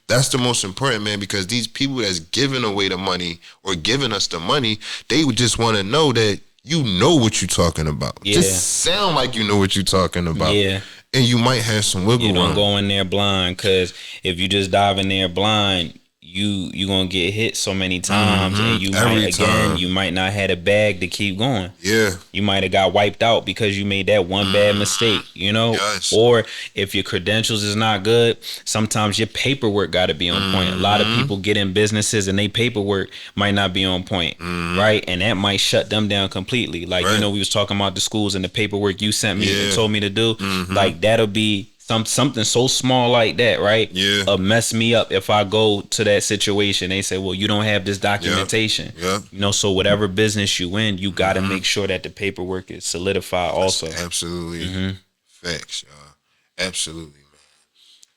That's the most important, man, because these people that's giving away the money or giving us the money, they would just want to know that you know what you're talking about. Just sound like you know what you're talking about. And you might have some wiggle room. You don't go in there blind, because if you just dive in there blind, you gonna get hit so many times, and you might not have a bag to keep going. You might have got wiped out because you made that one bad mistake, you know. Or if your credentials is not good, sometimes your paperwork got to be on point. A lot of people get in businesses and they paperwork might not be on point, right? And that might shut them down completely. Like you know, we was talking about the schools and the paperwork you sent me and told me to do. Like that'll be something so small like that, right? Mess me up if I go to that situation. They say, well, you don't have this documentation. You know, so whatever business you in, you got to make sure that the paperwork is solidified also. Absolutely. Facts, y'all. Absolutely, man.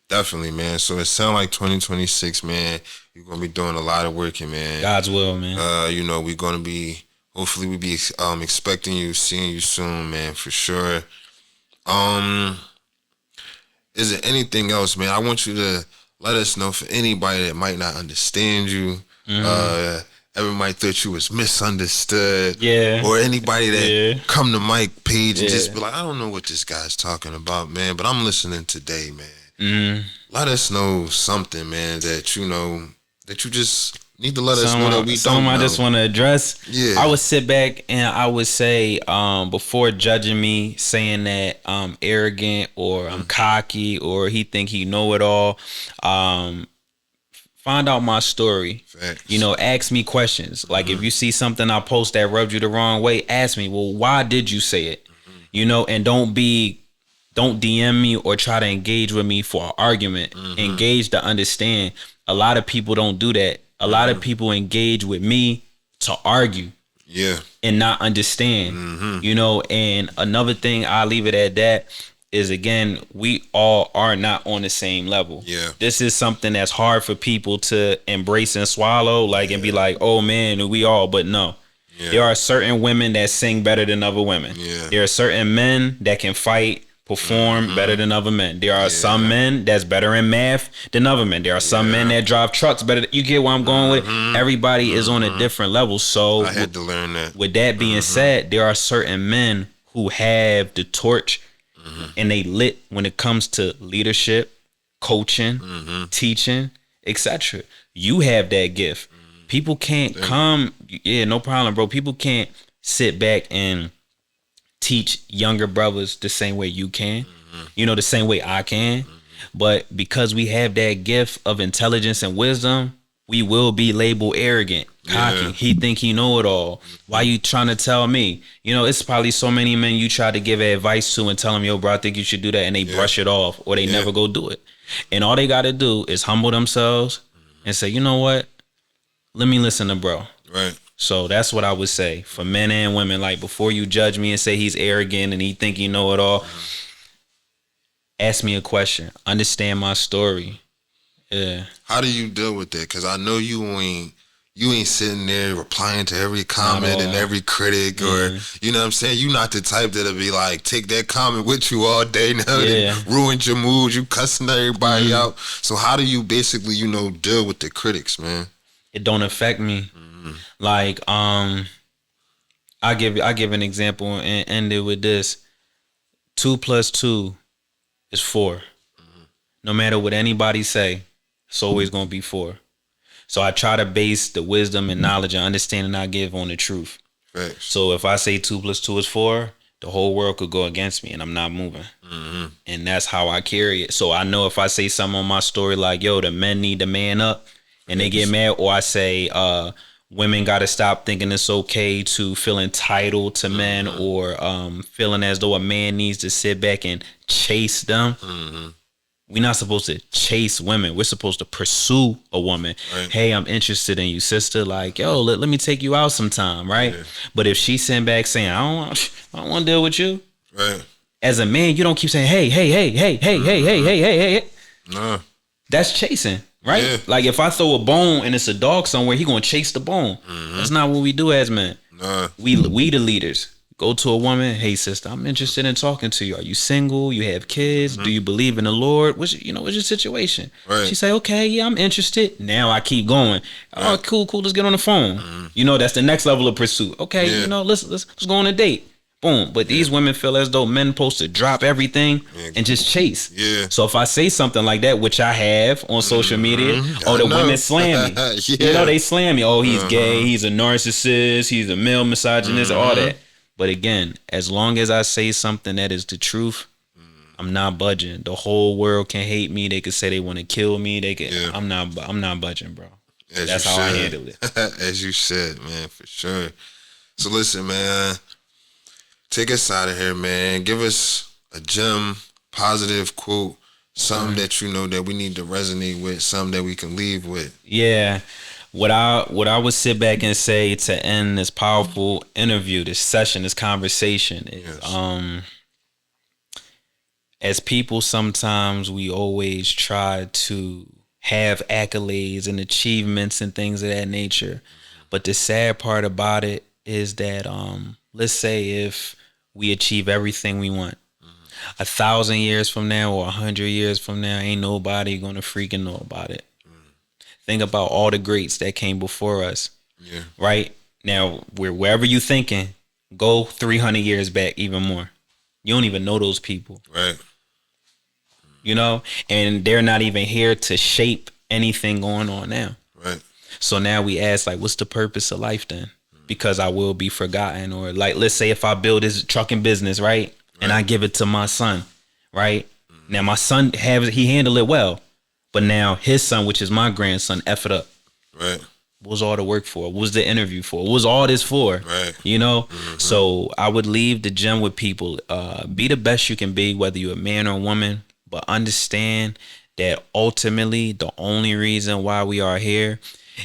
Definitely, man. So it sounds like 2026, man, you're going to be doing a lot of working, man. God's will, man. You know, we're going to be, hopefully we be expecting you, seeing you soon, man, for sure. Is there anything else, man? I want you to let us know, for anybody that might not understand you, everybody thought you was misunderstood, or anybody that come to Mike page and just be like, I don't know what this guy's talking about, man, but I'm listening today, man. Let us know something, man, that you know, that you just need to let us know that we don't know. I just want to address. I would sit back and I would say, before judging me, saying that I'm arrogant or I'm cocky or he think he know it all, find out my story. You know, ask me questions. Like if you see something I post that rubbed you the wrong way, ask me, well, why did you say it? You know, and don't be Don't DM me or try to engage with me for an argument. Engage to understand. A lot of people don't do that. A lot of people engage with me to argue. Yeah. And not understand. You know, and another thing, I'll leave it at that, is again, we all are not on the same level. Yeah. This is something that's hard for people to embrace and swallow, like, and be like, oh man, we all, but no. Yeah. There are certain women that sing better than other women. Yeah. There are certain men that can fight, perform better than other men. There are some men that's better in math than other men. There are some men that drive trucks better. You get where I'm going with? Everybody is on a different level. So I had to learn that. With that being said, there are certain men who have the torch and they lit when it comes to leadership, coaching, teaching, etc. You have that gift. People can't come. Yeah, no problem, bro. People can't sit back and teach younger brothers the same way you can, you know, the same way I can. But because we have that gift of intelligence and wisdom, we will be labeled arrogant, cocky. He think he know it all. Why you trying to tell me? You know, it's probably so many men you try to give advice to and tell them, yo, bro, I think you should do that. And they brush it off or they never go do it. And all they got to do is humble themselves and say, you know what? Let me listen to bro. Right. So that's what I would say for men and women. Like, before you judge me and say he's arrogant and he think he know it all, ask me a question. Understand my story. Yeah. How do you deal with that? Because I know you ain't sitting there replying to every comment and every critic, or you know what I'm saying. You not the type that'll be like, take that comment with you all day now. It ruined your mood. You cussing everybody out. So how do you basically, you know, deal with the critics, man? It don't affect me. Like, I give an example and end it with this. 2 + 2 is 4. No matter what anybody say, it's always gonna be 4. So I try to base the wisdom and knowledge and understanding I give on the truth. Right. So if I say 2 + 2 is 4, the whole world could go against me and I'm not moving. And that's how I carry it. So I know if I say something on my story like, yo, the men need to man up, and they get mad, or I say women got to stop thinking it's okay to feel entitled to men, or feeling as though a man needs to sit back and chase them. We're not supposed to chase women. We're supposed to pursue a woman. Right. Hey, I'm interested in you, sister. Like, yo, let me take you out sometime, right? Yeah. But if she's sitting back saying, I don't want to deal with you. Right. As a man, you don't keep saying, hey. Nah. That's chasing. Right? Yeah. Like, if I throw a bone and it's a dog somewhere, he gonna chase the bone. That's not what we do as men. Nah. We the leaders. Go to a woman, hey sister, I'm interested in talking to you. Are you single? You have kids? Do you believe in the Lord? What's your situation? Right. She say, okay, yeah, I'm interested. Now I keep going. Oh, cool, let's get on the phone. You know, that's the next level of pursuit. Okay, you know, let's go on a date. Boom. But these women feel as though men supposed to drop everything and just chase. Yeah. So if I say something like that, which I have on social media, women slam me. You know, they slam me. Oh, he's gay. He's a narcissist. He's a male misogynist, all that. But again, as long as I say something that is the truth, I'm not budging. The whole world can hate me. They could say they want to kill me. They could. I'm not budging, bro. That's how I handle it. As you said, man, for sure. So listen, man. Take us out of here, man. Give us a gem, positive quote, something that you know that we need to resonate with, something that we can leave with. Yeah. What I would sit back and say to end this powerful interview, this session, this conversation is, as people, sometimes we always try to have accolades and achievements and things of that nature. But the sad part about it is that, let's say if we achieve everything we want, 1,000 years from now or 100 years from now, ain't nobody gonna freaking know about it. Think about all the greats that came before us. Yeah. Right? Now, wherever you thinking, go 300 years back, even more. You don't even know those people. Right. You know? And they're not even here to shape anything going on now. Right. So now we ask, like, what's the purpose of life then? Because I will be forgotten. Or like, let's say if I build this trucking business, right? And I give it to my son, right? Now my son, he handled it well. But now his son, which is my grandson, F it up. Right. what was all the work for? What was the interview for? What was all this for? Right. You know? So I would leave the gym with people. Be the best you can be, whether you're a man or a woman, but understand that ultimately the only reason why we are here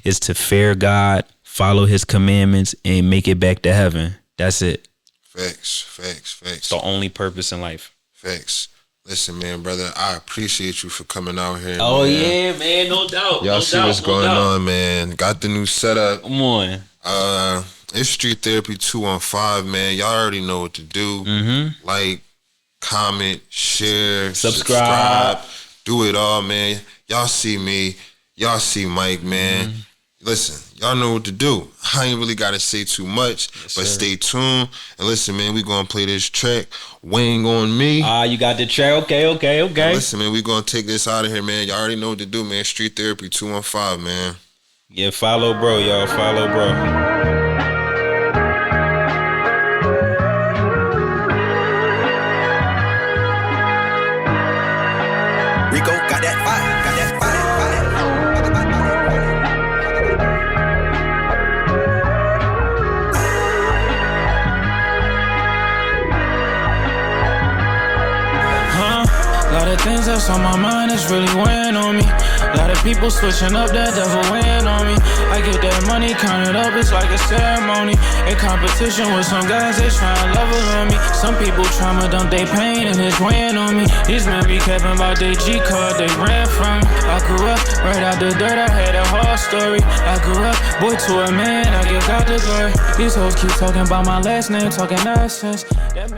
is to fear God, follow his commandments, and make it back to heaven. That's it. Facts. It's the only purpose in life. Facts. Listen, man, brother, I appreciate you for coming out here. Oh, man. yeah, man, no doubt. Y'all see what's going on, man. Got the new setup. Come on. It's Street Therapy 215, man. Y'all already know what to do. Like, comment, share, subscribe. Do it all, man. Y'all see me. Y'all see Mike, man. Listen, y'all know what to do. I ain't really got to say too much, but stay tuned. And listen, man, we going to play this track, Weighing on Me. You got the track? Okay. And listen, man, we going to take this out of here, man. Y'all already know what to do, man. Street Therapy 215, man. Yeah, follow bro, y'all. Follow bro. Rico got that fire, got that fire. Lot of things that's on my mind is really weighing on me. Lot of people switching up, that devil weighing on me. I get that money, count it up, it's like a ceremony. In competition with some guys, they trying level on me. Some people trauma dump they pain and it's weighing on me. These men be capping about they G card they ran from. I grew up right out the dirt, I had a hard story. I grew up, boy to a man, I give God the glory. These hoes keep talking about my last name, talking nonsense. That